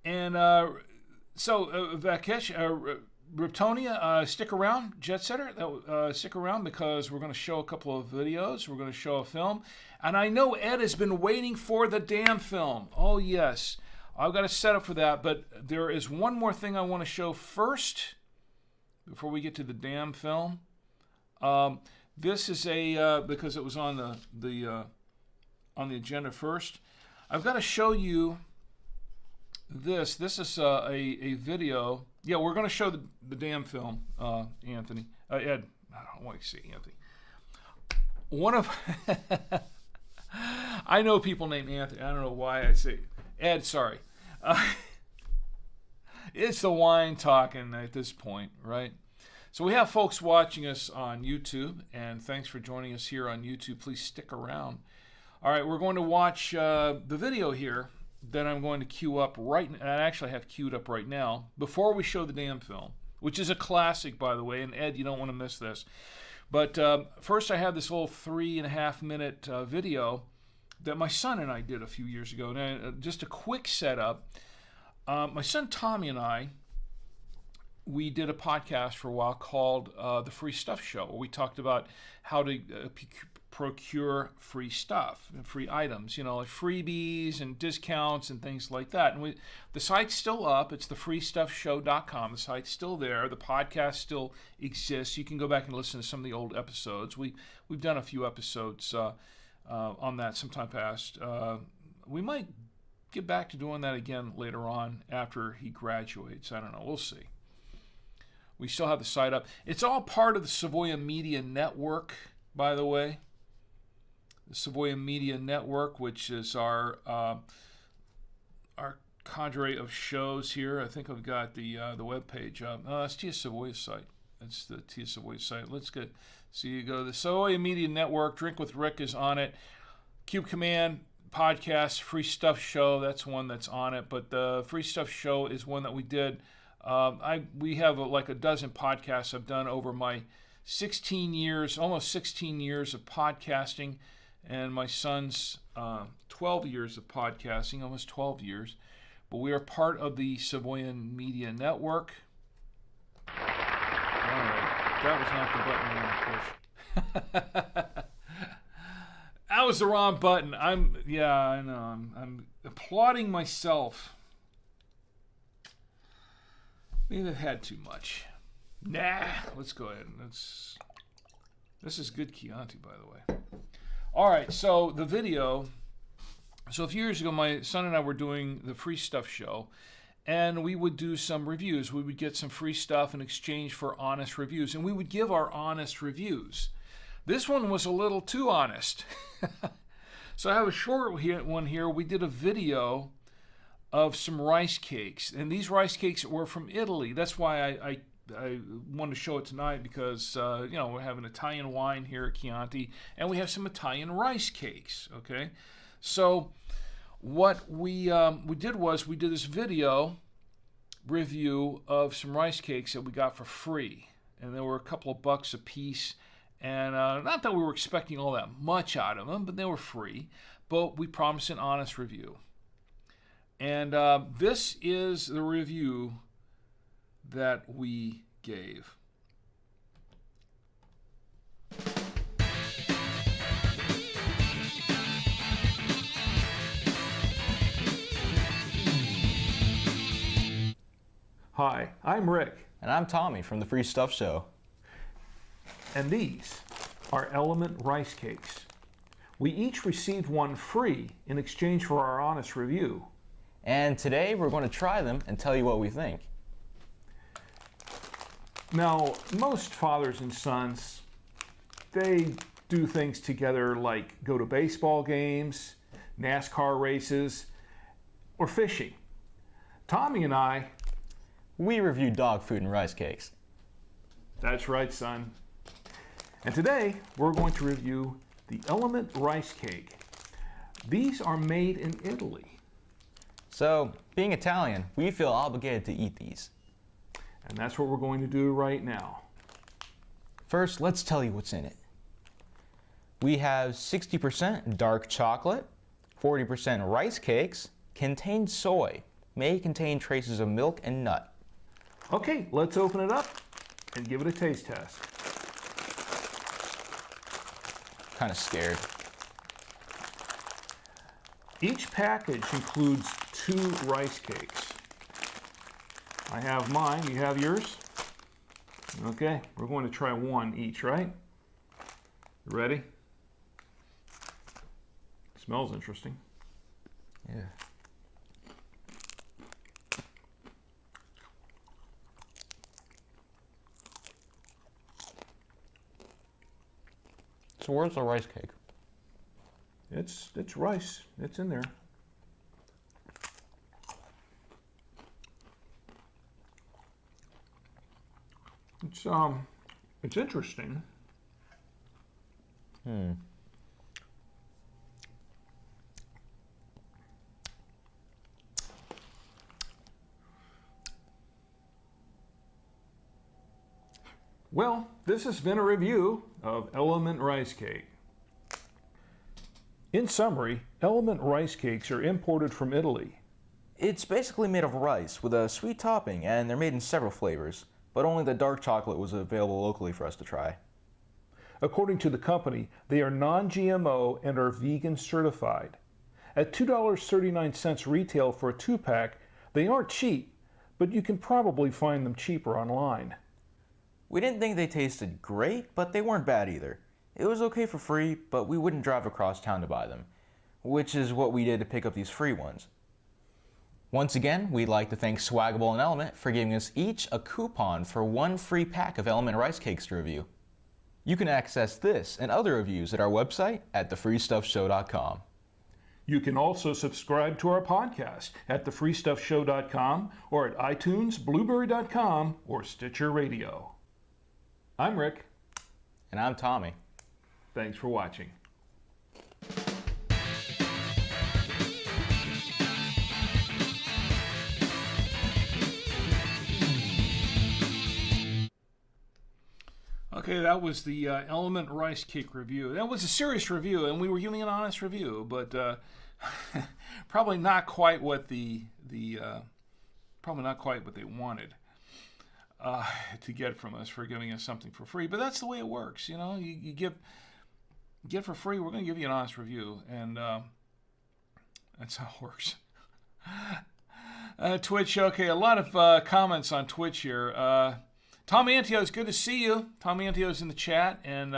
Vakesh. Riptonia, stick around, Jet Setter. Stick around because we're going to show a couple of videos. We're going to show a film. And I know Ed has been waiting for the damn film. Oh, yes. I've got a setup for that. But there is one more thing I want to show first before we get to the damn film. This is because it was on the on the agenda first. I've got to show you this. This is a video. Yeah, we're going to show the damn film, Anthony. Ed. I don't want to say Anthony. One of... I know people named Anthony. I don't know why I say... Ed, sorry. It's the wine talking at this point, right? So we have folks watching us on YouTube, and thanks for joining us here on YouTube. Please stick around. All right, we're going to watch the video here that I'm going to queue up right now. I actually have queued up right now before we show the damn film, which is a classic, by the way. And Ed, you don't want to miss this. But first, I have this little 3.5-minute video that my son and I did a few years ago. Now, just a quick setup. My son Tommy and I, we did a podcast for a while called The Free Stuff Show, where we talked about how to procure free stuff and free items, like freebies and discounts and things like that. And the site's still up. It's thefreestuffshow.com. The site's still there. The podcast still exists. You can go back and listen to some of the old episodes. We've done a few episodes on that sometime past. We might get back to doing that again later on after he graduates. I don't know. We'll see. We still have the site up. It's all part of the Savoya Media Network, by the way. The Savoya Media Network, which is our cadre of shows here. I think I've got the web page up. No, that's Tia Savoya's site. That's the Tia Savoya site. Let's get... So you go to the Savoya Media Network. Drink with Rick is on it. Cube Command podcast, Free Stuff Show, that's one that's on it. But the Free Stuff Show is one that we did. We have like a dozen podcasts I've done over my 16 years, almost 16 years of podcasting, and my son's 12 years of podcasting, almost 12 years. But we are part of the Savoya Media Network. All right, that was not the button I want to push. That was the wrong button. I know. I'm applauding myself. Maybe I've had too much. Nah, let's go ahead. This is good Chianti, by the way. All right, so the video. So a few years ago, my son and I were doing the Free Stuff Show, and we would do some reviews. We would get some free stuff in exchange for honest reviews, and we would give our honest reviews. This one was a little too honest. So I have a short one here. We did a video of some rice cakes, and these rice cakes were from Italy. That's why I wanted to show it tonight, because we're having Italian wine here at Chianti, and we have some Italian rice cakes. Okay, so what we did was we did this video review of some rice cakes that we got for free, and there were a couple of bucks a piece. And not that we were expecting all that much out of them, but they were free. But we promised an honest review. And this is the review that we gave. Hi, I'm Rick. And I'm Tommy from the Free Stuff Show. And these are Element rice cakes. We each received one free in exchange for our honest review. And today we're going to try them and tell you what we think. Now, most fathers and sons, they do things together like go to baseball games, NASCAR races, or fishing. Tommy and I... We review dog food and rice cakes. That's right, son. And today, we're going to review the Element rice cake. These are made in Italy. So, being Italian, we feel obligated to eat these. And that's what we're going to do right now. First, let's tell you what's in it. We have 60% dark chocolate, 40% rice cakes, contain soy, may contain traces of milk and nut. Okay, let's open it up and give it a taste test. Kind of scared. Each package includes 2 rice cakes. I have mine, you have yours? Okay, we're going to try one each, right? Ready? Smells interesting. Yeah. So where's the rice cake? It's rice. It's in there. It's interesting. Well, this has been a review of Element Rice Cake. In summary, Element rice cakes are imported from Italy. It's basically made of rice with a sweet topping, and they're made in several flavors, but only the dark chocolate was available locally for us to try. According to the company, they are non-GMO and are vegan certified. At $2.39 retail for a 2-pack, they aren't cheap, but you can probably find them cheaper online. We didn't think they tasted great, but they weren't bad either. It was okay for free, but we wouldn't drive across town to buy them, which is what we did to pick up these free ones. Once again, we'd like to thank Swaggable and Element for giving us each a coupon for 1 free pack of Element rice cakes to review. You can access this and other reviews at our website at thefreestuffshow.com. You can also subscribe to our podcast at thefreestuffshow.com or at iTunes, Blueberry.com, or Stitcher Radio. I'm Rick. And I'm Tommy. Thanks for watching. Okay, that was the Element Rice Cake review. That was a serious review, and we were giving an honest review, but probably not quite what probably not quite what they wanted to get from us for giving us something for free. But that's the way it works, you know. You get for free. We're going to give you an honest review, and that's how it works. Twitch, okay, a lot of comments on Twitch here. Tom Antio's good to see you. Tom Antio's in the chat, and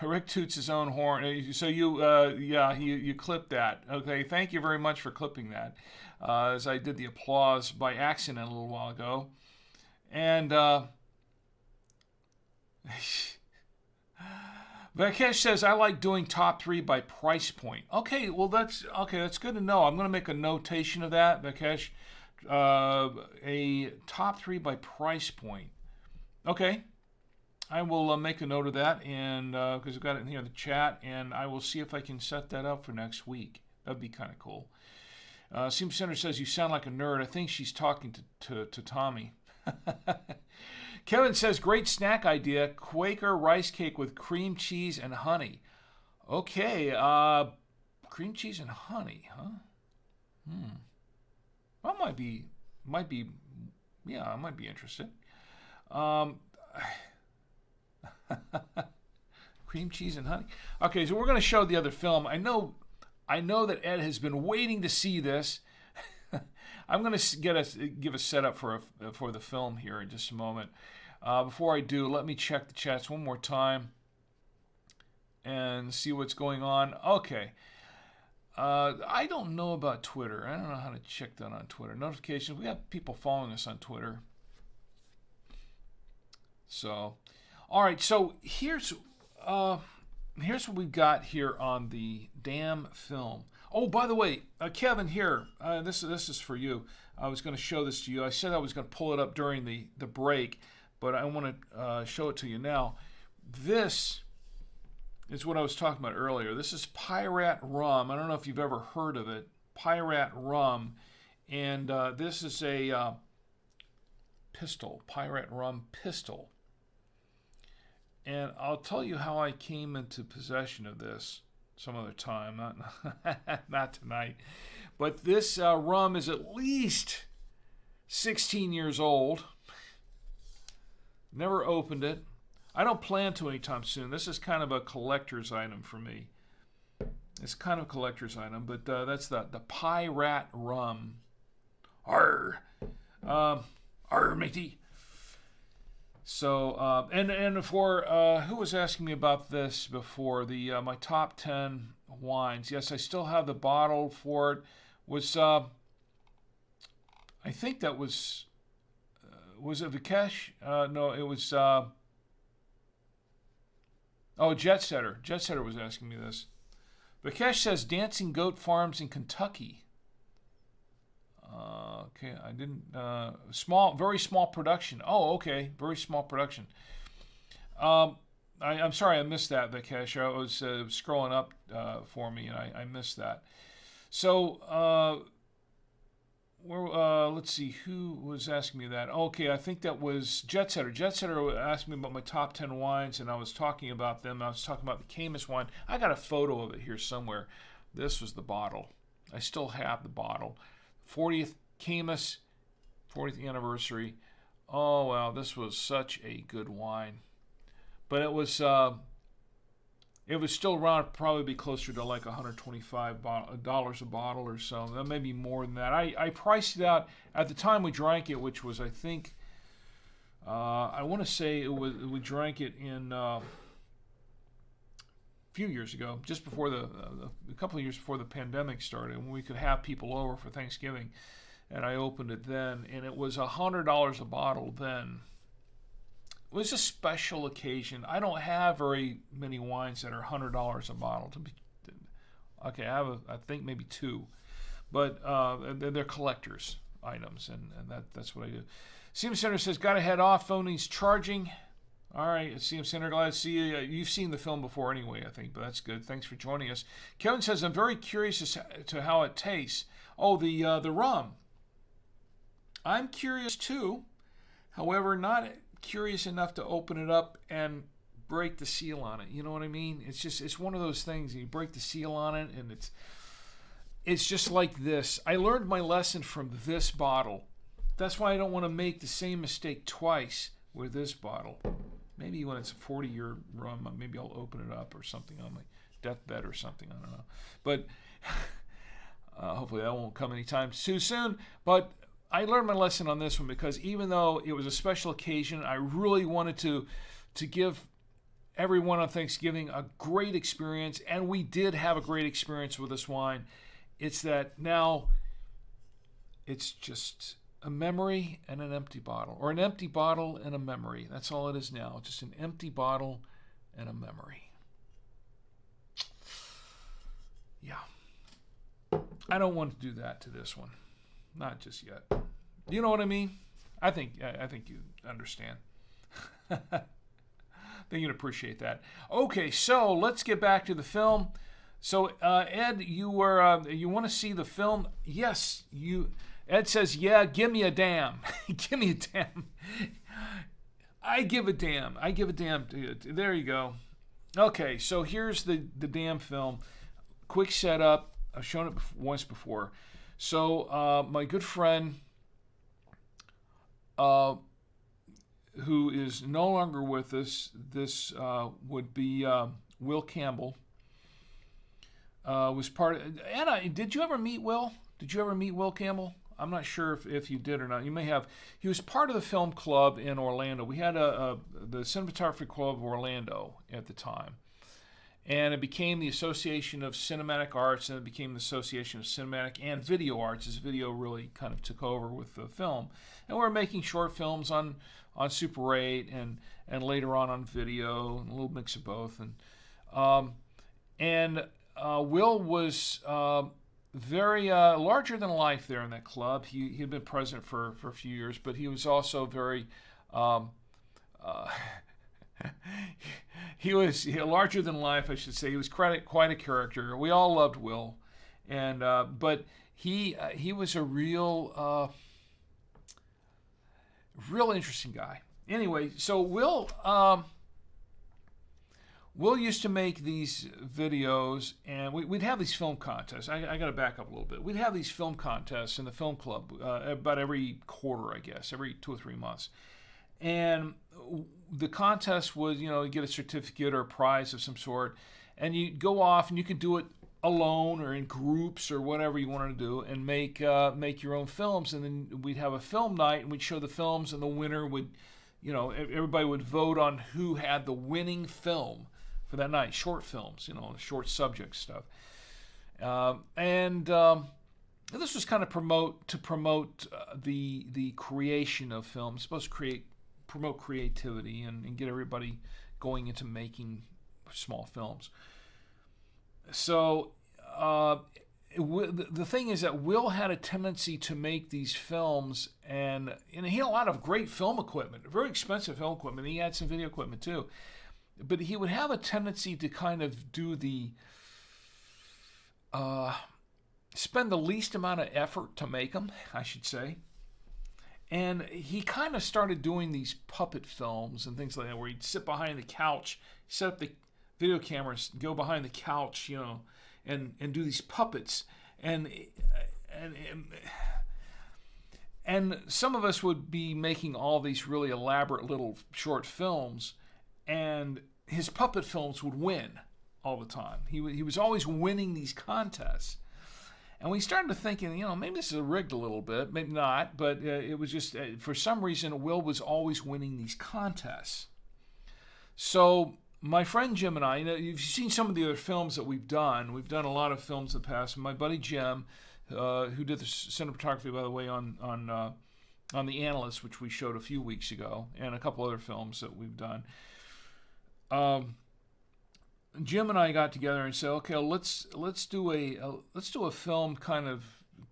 Rick toots his own horn. So you clipped that. Okay, thank you very much for clipping that, as I did the applause by accident a little while ago. And Vakesh says, I like doing top 3 by price point. Okay, well that's good to know. I'm going to make a notation of that, Vakesh. A top 3 by price point. Okay, I will make a note of that, and because I've got it in here in the chat, and I will see if I can set that up for next week. That'd be kind of cool. Seam Center says you sound like a nerd. I think she's talking to Tommy. Kevin says great snack idea: Quaker rice cake with cream cheese and honey. Okay, cream cheese and honey, huh? Well, I might be interested. Cream cheese and honey. Okay, so we're going to show the other film. I know that Ed has been waiting to see this. I'm going to give a setup for the film here in just a moment. Before I do, let me check the chats one more time and see what's going on. Okay. I don't know about Twitter. I don't know how to check that on Twitter. Notifications. We have people following us on Twitter. So, all right. So here's what we've got here on the damn film. Oh, by the way, Kevin, here. This is for you. I was going to show this to you. I said I was going to pull it up during the break, but I want to show it to you now. This is what I was talking about earlier. This is Pirate Rum. I don't know if you've ever heard of it. Pirate Rum. And this is a pistol. Pirate Rum pistol. And I'll tell you how I came into possession of this some other time. Not tonight. But this rum is at least 16 years old. Never opened it. I don't plan to anytime soon. This is kind of a collector's item for me. It's kind of a collector's item, but that's the Pirate Rum. Arr, matey. So and for who was asking me about this before, the my top 10 wines. Yes, I still have the bottle for it. Was I think that was it Vikesh? No, it was Jet Setter. Jet Setter was asking me this. Vikesh says Dancing Goat Farms in Kentucky. Okay, I didn't. Very small production. Oh, okay, very small production. I'm sorry I missed that, Vikesh. I was scrolling up for me and I missed that. So, let's see, who was asking me that? Okay, I think that was Jet Setter. Jet Setter asked me about my top 10 wines, and I was talking about them. I was talking about the Caymus wine. I got a photo of it here somewhere. This was the bottle. I still have the bottle. 40th Caymus, 40th anniversary. Oh, wow, this was such a good wine. But it was still around, probably be closer to like $125 a bottle or so. That may be more than that. I priced it out at the time we drank it, which was, I think, I want to say we drank it in a few years ago, just before a couple of years before the pandemic started, when we could have people over for Thanksgiving. And I opened it then, and it was $100 a bottle then. It was a special occasion. I don't have very many wines that are $100 a bottle. Okay, I think maybe two, but they're collectors items, and that's what I do. CM Center says, got to head off. Phone needs charging. All right, CM Center, glad to see you. You've seen the film before anyway, I think, but that's good. Thanks for joining us. Kevin says, I'm very curious as to how it tastes. Oh, the rum. I'm curious too. However, not curious enough to open it up and break the seal on it. You know what I mean? It's one of those things. You break the seal on it, and it's just like this. I learned my lesson from this bottle. That's why I don't want to make the same mistake twice with this bottle. Maybe when it's a 40-year rum, maybe I'll open it up or something on my deathbed or something. I don't know. But hopefully that won't come anytime too soon. But I learned my lesson on this one because even though it was a special occasion, I really wanted to give everyone on Thanksgiving a great experience, and we did have a great experience with this wine. It's that now it's just a memory and an empty bottle, or an empty bottle and a memory. That's all it is now, just an empty bottle and a memory. Yeah. I don't want to do that to this one. Not just yet. You know what I mean? I think you understand. I think you'd appreciate that. Okay, so let's get back to the film. So Ed, you want to see the film? Yes, you. Ed says, yeah. Give me a damn. Give me a damn. I give a damn. I give a damn. There you go. Okay, so here's the damn film. Quick setup. I've shown it once before. So my good friend, who is no longer with us, this would be Will Campbell, was part of... Anna, did you ever meet Will? Did you ever meet Will Campbell? I'm not sure if you did or not. You may have. He was part of the film club in Orlando. We had the Cinematography Club of Orlando at the time. And it became the Association of Cinematic Arts, and it became the Association of Cinematic and Video Arts, as video really kind of took over with the film. And we're making short films on Super 8 and later on video, and a little mix of both. And Will was very larger than life there in that club. He had been president for a few years, but he was also very... he was larger than life, I should say. He was quite a character. We all loved Will, and but he was a real interesting guy. Anyway, so Will used to make these videos, and we'd have these film contests. I got to back up a little bit. We'd have these film contests in the film club about every quarter, I guess, every 2 or 3 months. And the contest was, you get a certificate or a prize of some sort, and you go off and you could do it alone or in groups or whatever you wanted to do, and make your own films. And then we'd have a film night, and we'd show the films, and the winner would everybody would vote on who had the winning film for that night. Short films, short subject stuff. This was kind of promote the creation of films. It's supposed to promote creativity and get everybody going into making small films. So the thing is that Will had a tendency to make these films, and he had a lot of great film equipment, very expensive film equipment. He had some video equipment too, but he would have a tendency to kind of do the spend the least amount of effort to make them, I should say. And he kind of started doing these puppet films and things like that, where he'd sit behind the couch, set up the video cameras, go behind the couch, and do these puppets. And some of us would be making all these really elaborate little short films, and his puppet films would win all the time. He was always winning these contests. And we started thinking, maybe this is rigged a little bit, maybe not, but it was just, for some reason, Will was always winning these contests. So my friend Jim and I, you've seen some of the other films that we've done. We've done a lot of films in the past. My buddy Jim, who did the cinematography, by the way, on The Analyst, which we showed a few weeks ago, and a couple other films that we've done. Jim and I got together and said, okay, let's do a film kind of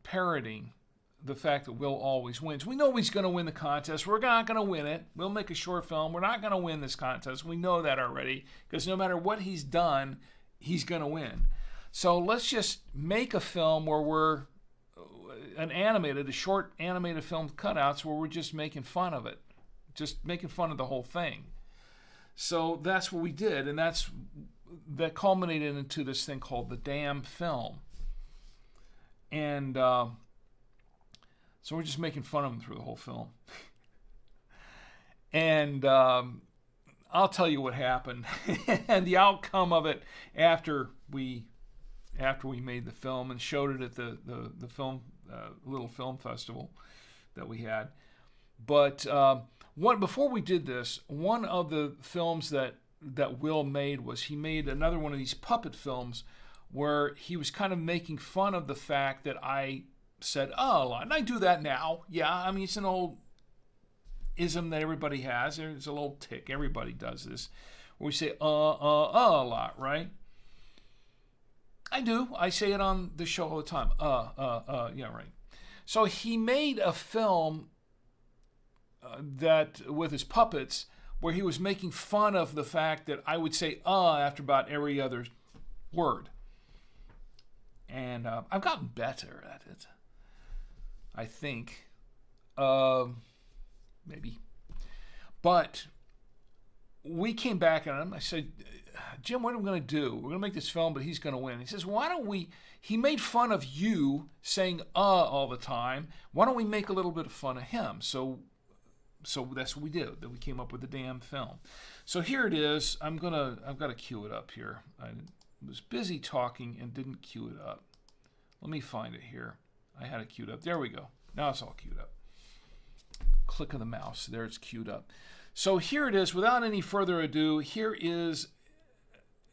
parodying the fact that Will always wins. We know he's going to win the contest. We're not going to win it. We'll make a short film. We're not going to win this contest. We know that already, because no matter what he's done, he's going to win. So let's just make a film where we're a short animated film cutouts where we're just making fun of it, just making fun of the whole thing. So that's what we did, and that culminated into this thing called the damn film. And so we're just making fun of him through the whole film. And I'll tell you what happened and the outcome of it after we made the film and showed it at the film little film festival that we had. But before we did this, one of the films that Will made was he made another one of these puppet films where he was kind of making fun of the fact that I said a lot. And I do that now. Yeah, I mean, it's an old ism that everybody has. There's a little tick. Everybody does this. Where we say a lot, right? I do. I say it on the show all the time. Yeah, right. So he made a film that with his puppets where he was making fun of the fact that I would say after about every other word. And I've gotten better at it, I think. Maybe. But we came back on him. I said, Jim, what are we going to do? We're going to make this film, but he's going to win. He says, why don't we... He made fun of you saying all the time. Why don't we make a little bit of fun of him? So that's what we did. That we came up with the damn film. So here it is. I've got to cue it up here. I was busy talking and didn't cue it up. Let me find it here. I had it queued up. There we go. Now it's all queued up. Click of the mouse. There it's queued up. So here it is. Without any further ado, here is,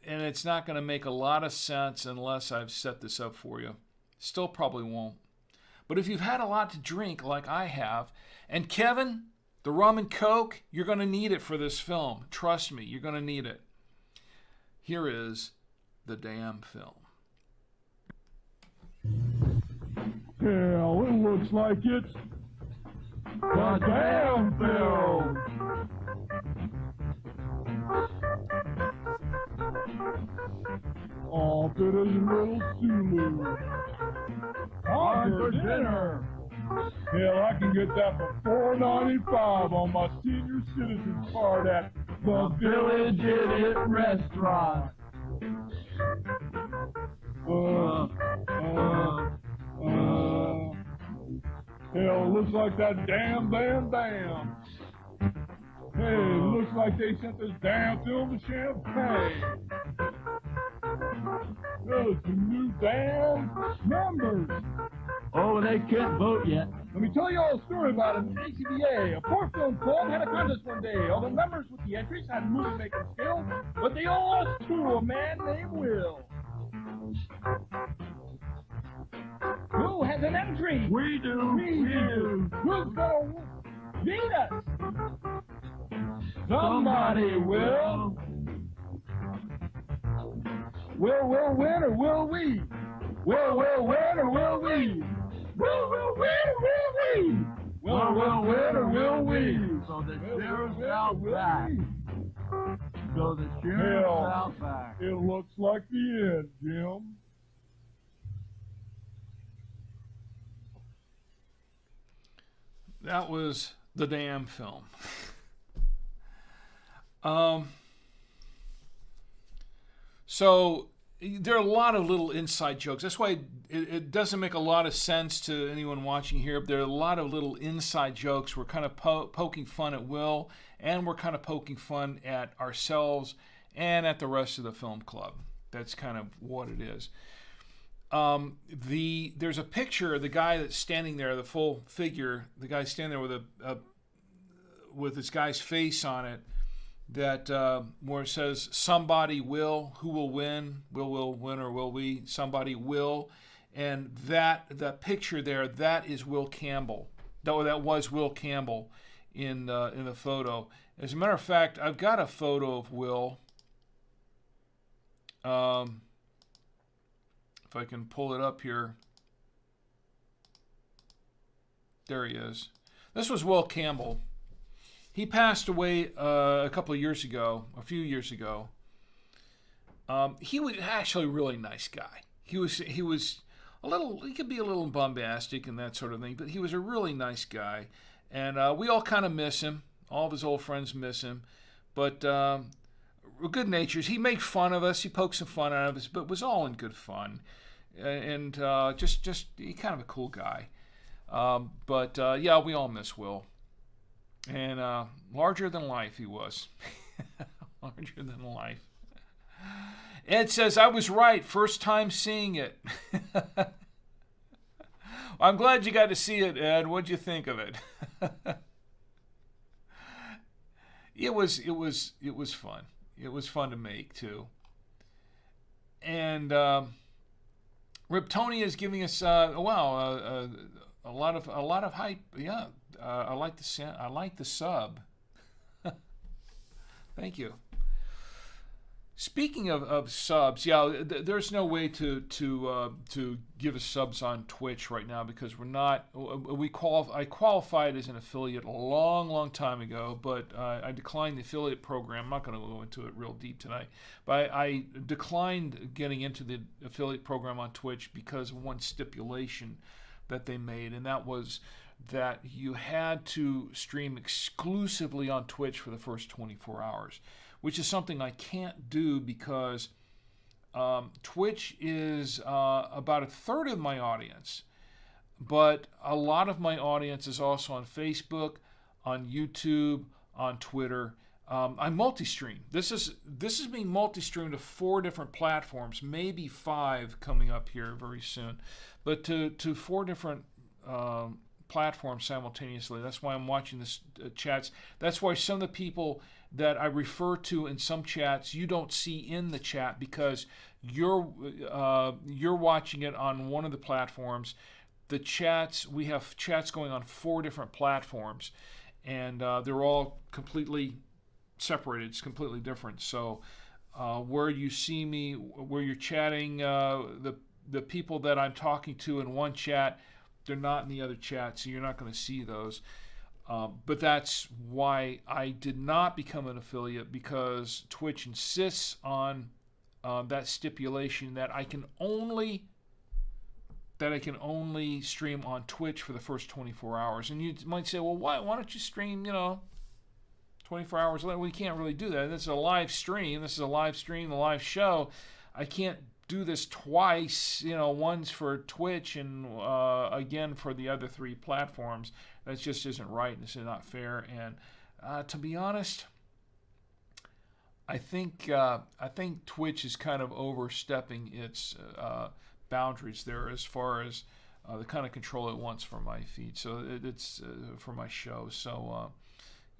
and it's not going to make a lot of sense unless I've set this up for you. Still probably won't. But if you've had a lot to drink like I have, and Kevin, the rum and coke, you're going to need it for this film. Trust me, you're going to need it. Here is the damn film. Hell, it looks like it's the damn film. Oh, good as a little Sulu. Time for dinner. Hell, I can get that for $4.95 on my senior citizen card at the Village Idiot Restaurant. Hell, it looks like that damn. Hey, it looks like they sent this damn film to Champagne. There's some new damn members. Oh, they can't vote yet. Let me tell you all a story about an ACBA. A poor film club had a contest one day. All the members with the entries had movie-making skills, but they all lost to a man named Will. Who has an entry? We do. We do. Who's gonna beat us? Somebody will. Will win or will we? Will win or will we? Will win or will we? Will win or will we? So the sheriff's out back. So the sheriff's out back. It looks like the end, Jim. That was the damn film. So there are a lot of little inside jokes. That's why it doesn't make a lot of sense to anyone watching here. There are a lot of little inside jokes. We're kind of poking fun at Will, and we're kind of poking fun at ourselves and at the rest of the film club. That's kind of what it is. There's a picture of the guy that's standing there, the full figure, the guy standing there with this guy's face on it, that where it says somebody will, who will win, will win or will we, somebody will, and that picture there, that is Will Campbell. That was Will Campbell in the photo. As a matter of fact, I've got a photo of Will. If I can pull it up here. There he is. This was Will Campbell. He passed away a few years ago. He was actually a really nice guy. He was a little. He could be a little bombastic and that sort of thing, but he was a really nice guy, and we all kind of miss him. All of his old friends miss him, but good natures. He made fun of us. He poked some fun out of us, but it was all in good fun, and just he kind of a cool guy. But yeah, we all miss Will. And larger than life he was. Larger than life. Ed says, I was right. First time seeing it. I'm glad you got to see it, Ed. What'd you think of it? It was fun. It was fun to make, too. And Riptoni is giving us a lot of hype. Yeah. I like the sub. Thank you. Speaking of subs, yeah, there's no way to give us subs on Twitch right now because we're not. I qualified as an affiliate a long time ago, but I declined the affiliate program. I'm not going to go into it real deep tonight, but I declined getting into the affiliate program on Twitch because of one stipulation that they made, and that was that you had to stream exclusively on Twitch for the first 24 hours, which is something I can't do because Twitch is about a third of my audience, but a lot of my audience is also on Facebook, on YouTube, on Twitter. I multi-stream. This is being multi-streamed to 4 different platforms, maybe 5 coming up here very soon, but to 4 different platforms simultaneously. That's why I'm watching this chats. That's why some of the people that I refer to in some chats you don't see in the chat because you're watching it on one of the platforms. The chats, we have chats going on 4 different platforms, and they're all completely separated. It's completely different. So where you see me, where you're chatting, the people that I'm talking to in one chat, they're not in the other chat, so you're not going to see those. But that's why I did not become an affiliate, because Twitch insists on that stipulation that I can only stream on Twitch for the first 24 hours. And you might say, well, why don't you stream, 24 hours later? We can't really do that. This is a live stream. The live show. I can't do this twice, once for Twitch and again for the other 3 platforms. That just isn't right. This is not fair. And to be honest, I think Twitch is kind of overstepping its boundaries there as far as the kind of control it wants for my feed. So it's for my show. So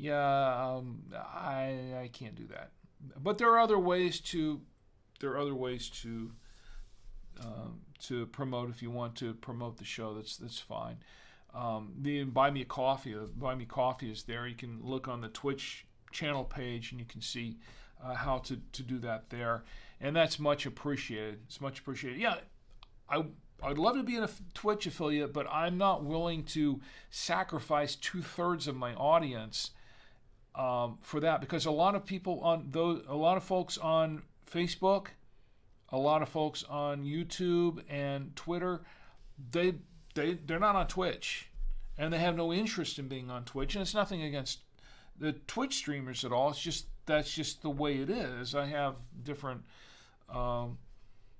I can't do that. But there are other ways to promote if you want to promote the show. That's fine. The Buy Me a Coffee. Buy Me Coffee is there. You can look on the Twitch channel page and you can see how to do that there, and that's much appreciated. It's much appreciated. Yeah, I'd love to be a Twitch affiliate, but I'm not willing to sacrifice 2/3 of my audience for that, because a lot of folks on Facebook, a lot of folks on YouTube and Twitter, they're not on Twitch, and they have no interest in being on Twitch. And it's nothing against the Twitch streamers at all. It's just that's just the way it is. I have different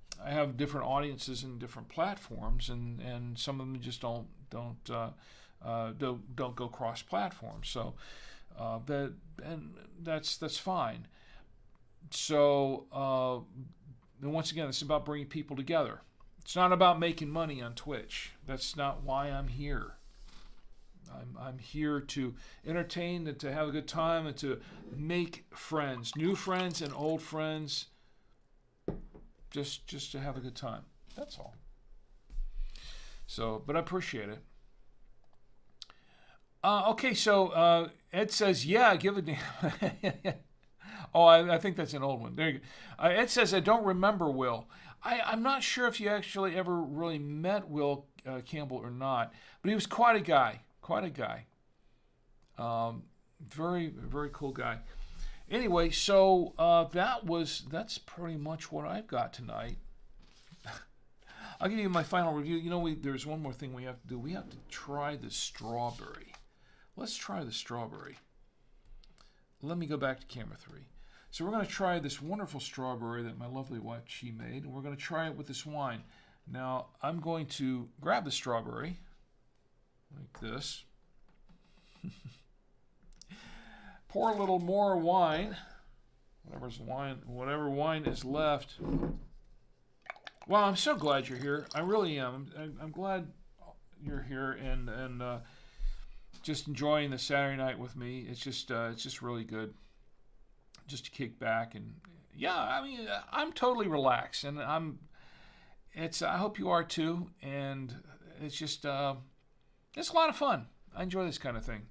audiences in different platforms, and some of them just don't go cross platform. So that's fine. So and once again, it's about bringing people together. It's not about making money on Twitch. That's not why I'm here. I'm here to entertain and to have a good time and to make friends, new friends and old friends, just to have a good time. That's all. So, but I appreciate it. Okay, so Ed says, yeah, give a damn. Oh, I think that's an old one. There you go. Ed says, I don't remember Will. I'm not sure if you actually ever really met Will Campbell or not, but he was quite a guy. Very, very cool guy. Anyway, so that's pretty much what I've got tonight. I'll give you my final review. You know, there's one more thing we have to do. We have to try the strawberry. Let's try the strawberry. Let me go back to camera 3. So we're going to try this wonderful strawberry that my lovely wife, she made, and we're going to try it with this wine. Now, I'm going to grab the strawberry like this. Pour a little more wine, whatever wine is left. Well, I'm so glad you're here. I really am. I'm glad you're here and just enjoying the Saturday night with me. It's just really good, just to kick back and I mean, I'm totally relaxed, and I hope you are too. And it's just it's a lot of fun. I enjoy this kind of thing.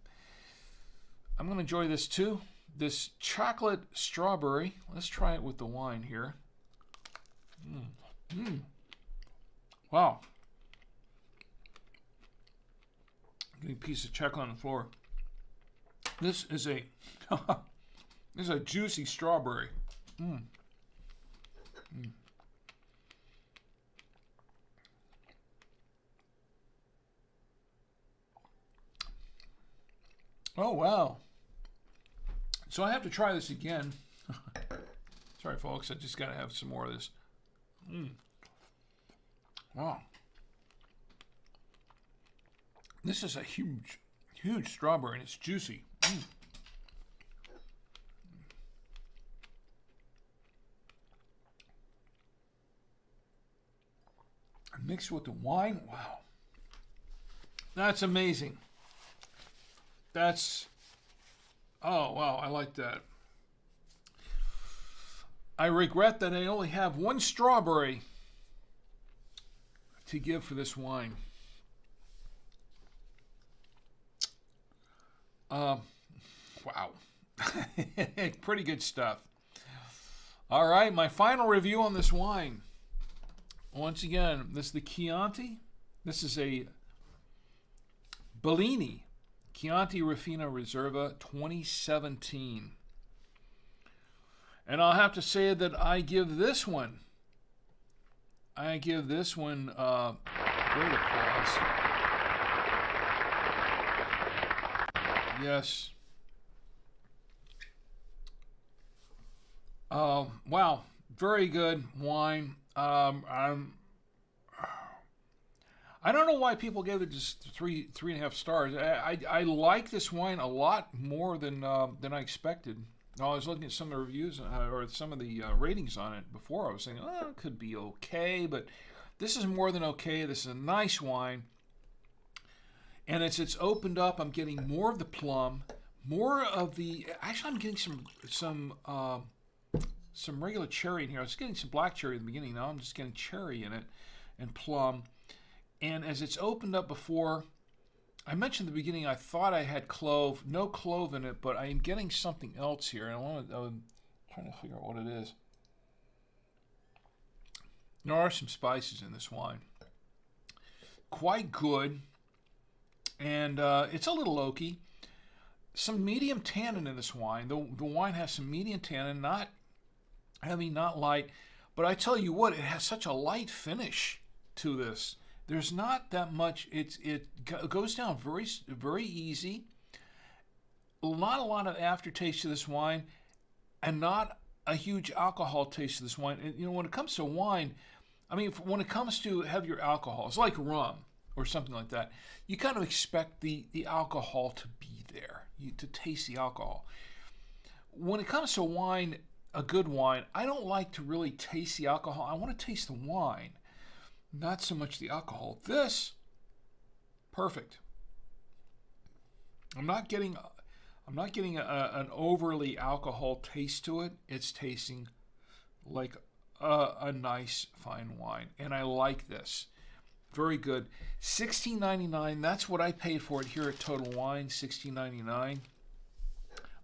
I'm going to enjoy this too. This chocolate strawberry. Let's try it with the wine here. Wow. Getting a piece of chocolate on the floor. This is a this is a juicy strawberry. Oh, wow. So I have to try this again. Sorry, folks. I just got to have some more of this. Wow. This is a huge, huge strawberry, and it's juicy. Mixed with the wine. Wow. That's amazing. Oh, wow, I like that. I regret that I only have one strawberry to give for this wine. Wow. Pretty good stuff. All right, my final review on this wine. Once again, this is the Chianti. This is a Bellini Chianti Rufina Reserva 2017. And I'll have to say that I give this one great applause. Yes. Wow, very good wine. I don't know why people gave it just 3.5 stars. I like this wine a lot more than I expected. I was looking at some of the reviews or some of the ratings on it before. I was saying, oh, it could be okay, but This is more than okay. This is a nice wine. And as it's opened up, I'm getting more of the plum, more of the... Actually, I'm getting some regular cherry in here. I was getting some black cherry at the beginning. Now I'm just getting cherry in it and plum. And as it's opened up before, I mentioned at the beginning I thought I had clove. No clove in it, but I am getting something else here. And I'm trying to figure out what it is. There are some spices in this wine. Quite good. And it's a little oaky. Some medium tannin in this wine. The wine has some medium tannin, not heavy, not light. But I tell you what, it has such a light finish to this. There's not that much. It goes down very, very easy. Not a lot of aftertaste to this wine, and not a huge alcohol taste to this wine. And, you know, when it comes to wine, I mean, when it comes to heavier alcohols, like rum or something like that, you kind of expect the alcohol to be there, to taste the alcohol. When it comes to wine, a good wine, I don't like to really taste the alcohol. I want to taste the wine, not so much the alcohol. This, perfect. I'm not getting an overly alcohol taste to it. It's tasting like a nice fine wine, and I like this. Very good. $16.99. That's what I paid for it here at Total Wine. $16.99.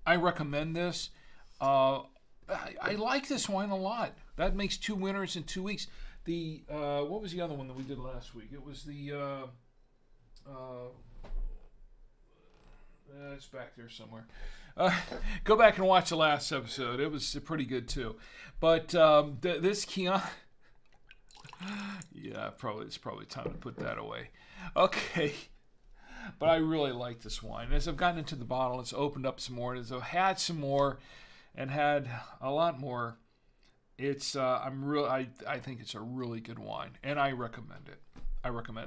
I recommend this. I like this wine a lot. That makes 2 winners in 2 weeks. The what was the other one that we did last week? It was the it's back there somewhere. Go back and watch the last episode. It was pretty good too. But this Chianti, yeah, it's probably time to put that away. Okay. But I really like this wine. As I've gotten into the bottle, it's opened up some more. As I've had some more and had a lot more, it's I think it's a really good wine, and I recommend it.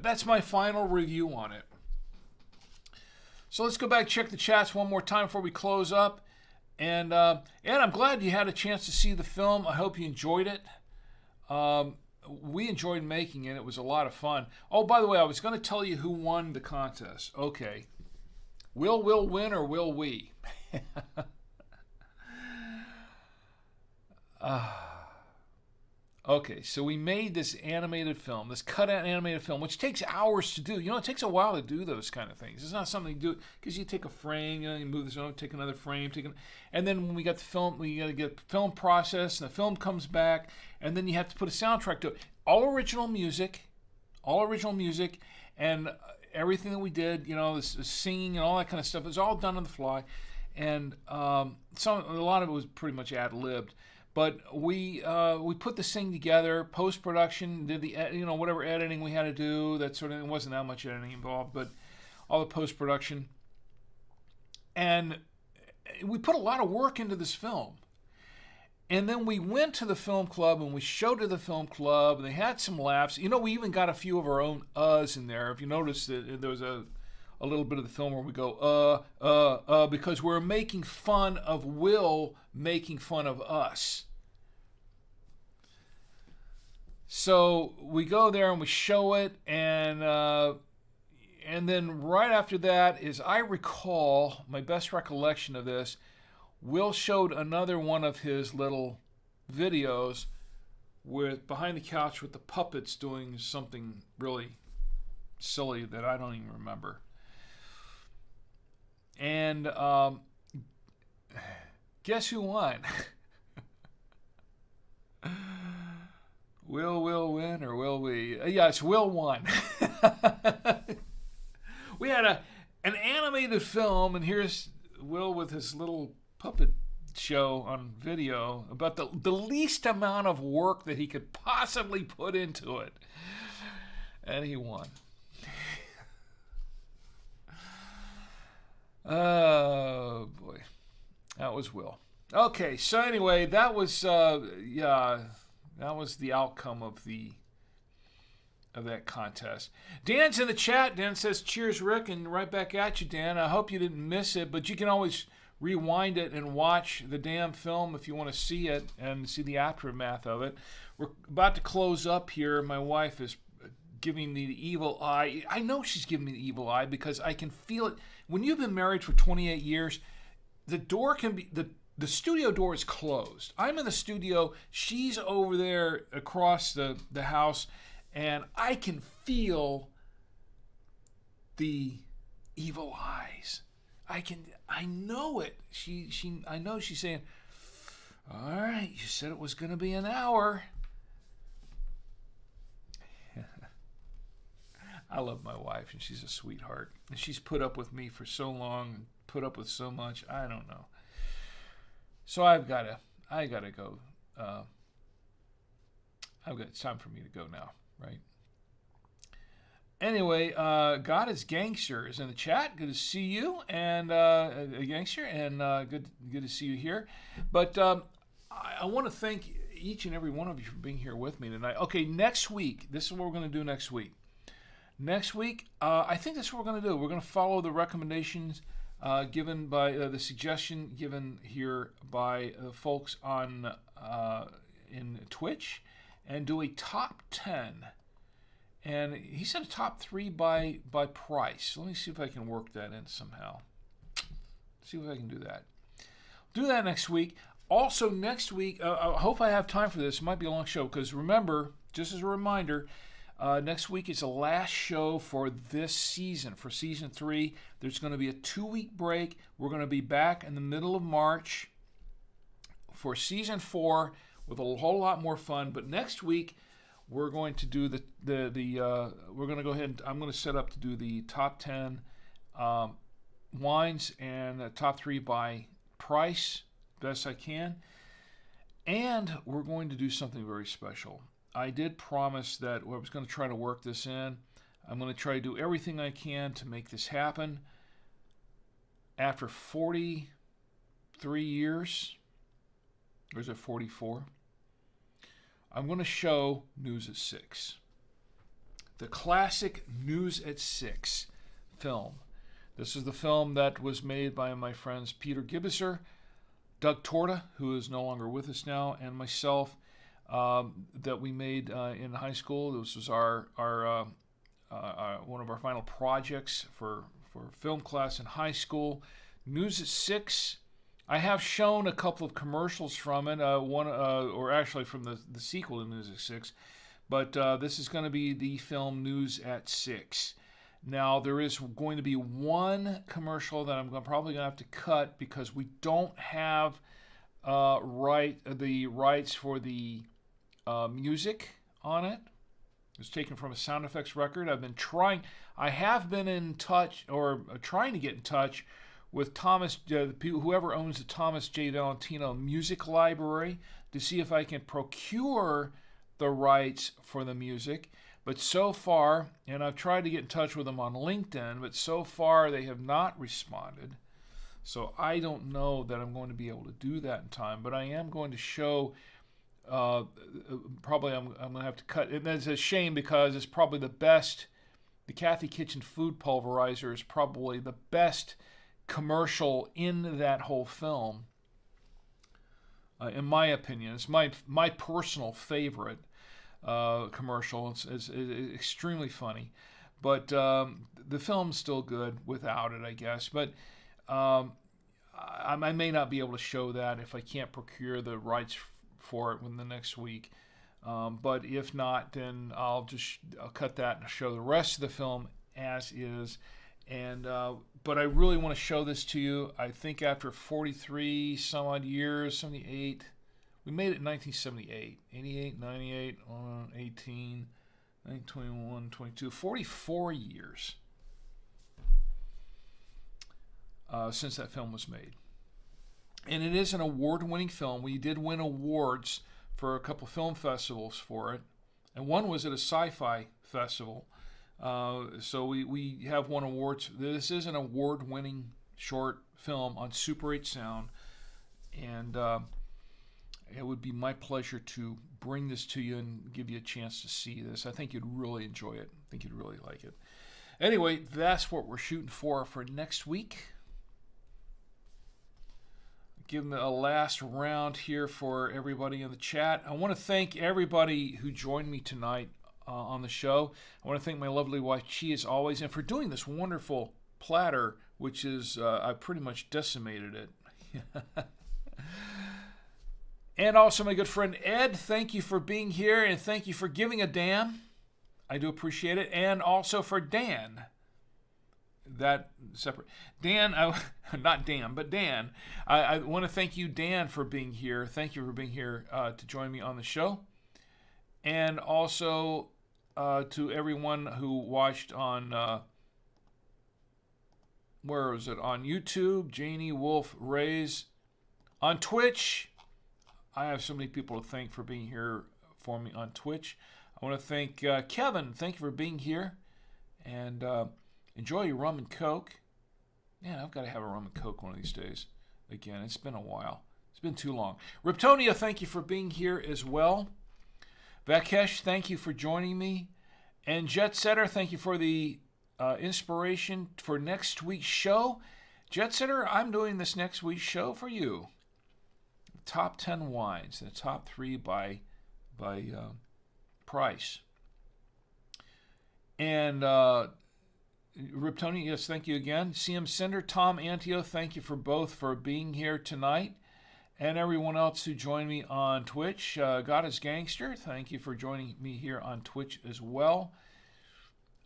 That's my final review on it. So let's go back and check the chats one more time before we close up. And I'm glad you had a chance to see the film. I hope you enjoyed it. We enjoyed making it. It was a lot of fun. Oh, by the way, I was going to tell you who won the contest. Okay. Will win or will we? Okay, so we made this animated film, this cut-out animated film, which takes hours to do. You know, it takes a while to do those kind of things. It's not something you do because you take a frame, you know, you move this on, take another frame, and then when we got the film, we got to get the film processed, and the film comes back, and then you have to put a soundtrack to it. All original music, and everything that we did, you know, this singing and all that kind of stuff, is all done on the fly, and a lot of it was pretty much ad-libbed. But we put this thing together, post-production, did the whatever editing we had to do, that sort of thing. It wasn't that much editing involved, but all the post-production. And we put a lot of work into this film. And then we went to the film club and we showed to the film club, and they had some laughs. You know, we even got a few of our own uhs in there. If you notice that there was a little bit of the film where we go, because we're making fun of Will making fun of us. So we go there and we show it, and then right after that, as I recall, my best recollection of this, Will showed another one of his little videos with behind the couch with the puppets doing something really silly that I don't even remember. And guess who won? Will win or will we? Yes, Will won. We had an animated film, and here's Will with his little puppet show on video about the least amount of work that he could possibly put into it. And he won. Oh, boy. That was Will. Okay, so anyway, that was the outcome of that contest. Dan's in the chat. Dan says, cheers, Rick, and right back at you, Dan. I hope you didn't miss it, but you can always rewind it and watch the damn film if you want to see it and see the aftermath of it. We're about to close up here. My wife is giving me the evil eye. I know she's giving me the evil eye because I can feel it. When you've been married for 28 years, the door can be, the studio door is closed. I'm in the studio. She's over there across the house, and I can feel the evil eyes. I know it. I know she's saying, all right, you said it was going to be an hour. I love my wife, and she's a sweetheart. And she's put up with me for so long, and put up with so much. I don't know. So I gotta go. It's time for me to go now, right? Anyway, God is Gangster is in the chat. Good to see you, and a Gangster, and good to see you here. But I want to thank each and every one of you for being here with me tonight. Okay, next week, this is what we're going to do next week. Next week, I think that's what we're going to do. We're going to follow the recommendations given by the suggestion given here by folks on in Twitch, and do a top 10. And he said a top 3 by price. Let me see if I can work that in somehow. See if I can do that. Do that next week. Also next week, I hope I have time for this. It might be a long show because remember, just as a reminder, next week is the last show for this season, for season 3. There's going to be a 2-week break. We're going to be back in the middle of March for season 4 with a whole lot more fun. But next week, we're going to do we're going to go ahead and I'm going to set up to do the top 10 wines and top 3 by price, best I can. And we're going to do something very special. I did promise that I was going to try to work this in. I'm going to try to do everything I can to make this happen. After 43 years, or is it 44? I'm going to show News at 6. The classic News at 6 film. This is the film that was made by my friends Peter Gibbiser, Doug Torta, who is no longer with us now, and myself, that we made in high school. This was our one of our final projects for film class in high school. News at 6. I have shown a couple of commercials from it, or actually from the sequel to News at 6, but this is going to be the film News at 6. Now, there is going to be one commercial that I'm probably going to have to cut because we don't have the rights for the music on it. It was taken from a sound effects record. I have been in touch, or trying to get in touch with Thomas, whoever owns the Thomas J. Valentino Music Library, to see if I can procure the rights for the music. But so far, and I've tried to get in touch with them on LinkedIn, but so far they have not responded. So I don't know that I'm going to be able to do that in time, but I am going to show, probably I'm going to have to cut, and that's a shame because it's probably the best, the Kathy Kitchen Food Pulverizer is probably the best commercial in that whole film, in my opinion. It's my personal favorite commercial. It's extremely funny, but the film's still good without it, I guess. But I may not be able to show that if I can't procure the rights for it within the next week. But if not, then I'll cut that and show the rest of the film as is. And but I really want to show this to you. I think after 43 some odd years, 78, we made it in 1978, 88, 98, 18, 19, 21, 22, 44 years since that film was made. And it is an award-winning film. We did win awards for a couple film festivals for it, and one was at a sci-fi festival. So we have won awards. This is an award-winning short film on Super 8 sound, and it would be my pleasure to bring this to you and give you a chance to see this. I think you'd really enjoy it. I think you'd really like it. Anyway, that's what we're shooting for next week. give a last round here for everybody in the chat. I want to thank everybody who joined me tonight on the show. I want to thank my lovely wife, Chi, as always, and for doing this wonderful platter, which is, I pretty much decimated it. And also my good friend Ed, thank you for being here, and thank you for giving a damn. I do appreciate it. And also for Dan. That separate. Dan, not Dan, but Dan. I want to thank you, Dan, for being here. Thank you for being here to join me on the show. And also to everyone who watched on, where was it? On YouTube, Janie Wolf Rays. On Twitch, I have so many people to thank for being here for me on Twitch. I want to thank Kevin. Thank you for being here. And enjoy your rum and Coke. Man, I've got to have a rum and Coke one of these days. Again, it's been a while. It's been too long. Riptonia, thank you for being here as well. Vakesh, thank you for joining me. And Jet Setter, thank you for the inspiration for next week's show. Jet Setter, I'm doing this next week's show for you. Top 10 wines, the top 3 by price. And Riptoni, yes, thank you again. CM Cinder, Tom Antio, thank you for both for being here tonight. And everyone else who joined me on Twitch. God is Gangster, thank you for joining me here on Twitch as well.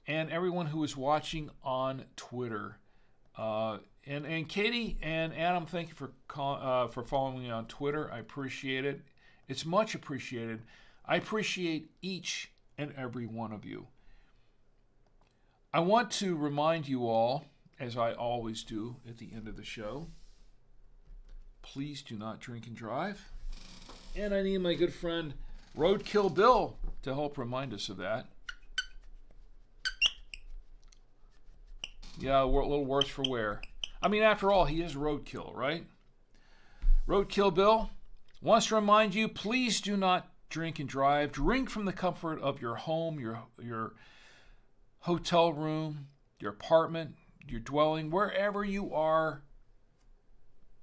And everyone who is watching on Twitter. And Katie and Adam, thank you for following me on Twitter. I appreciate it. It's much appreciated. I appreciate each and every one of you. I want to remind you all, as I always do at the end of the show, please do not drink and drive. And I need my good friend Roadkill Bill to help remind us of that. Yeah, we're a little worse for wear. I mean, after all, he is Roadkill, right? Roadkill Bill wants to remind you, please do not drink and drive. Drink from the comfort of your home, your hotel room, your apartment, your dwelling, wherever you are.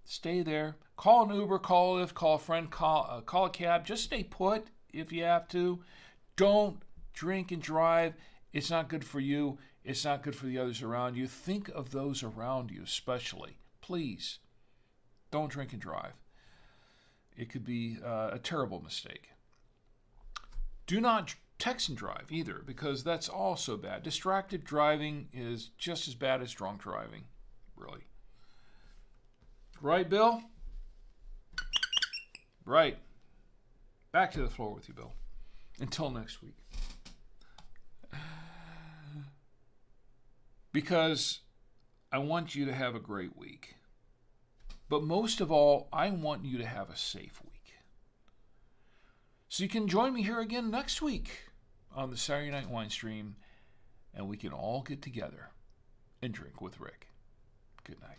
Stay there. Call an Uber, call a Lyft, call a friend, call a cab. Just stay put if you have to. Don't drink and drive. It's not good for you. It's not good for the others around you. Think of those around you especially. Please, don't drink and drive. It could be a terrible mistake. Do not text and drive either, because that's also bad. Distracted driving is just as bad as drunk driving, really. Right, Bill? Right. Back to the floor with you, Bill. Until next week. Because I want you to have a great week. But most of all, I want you to have a safe week. So you can join me here again next week on the Saturday Night Winestream, and we can all get together and drink with Rick. Good night.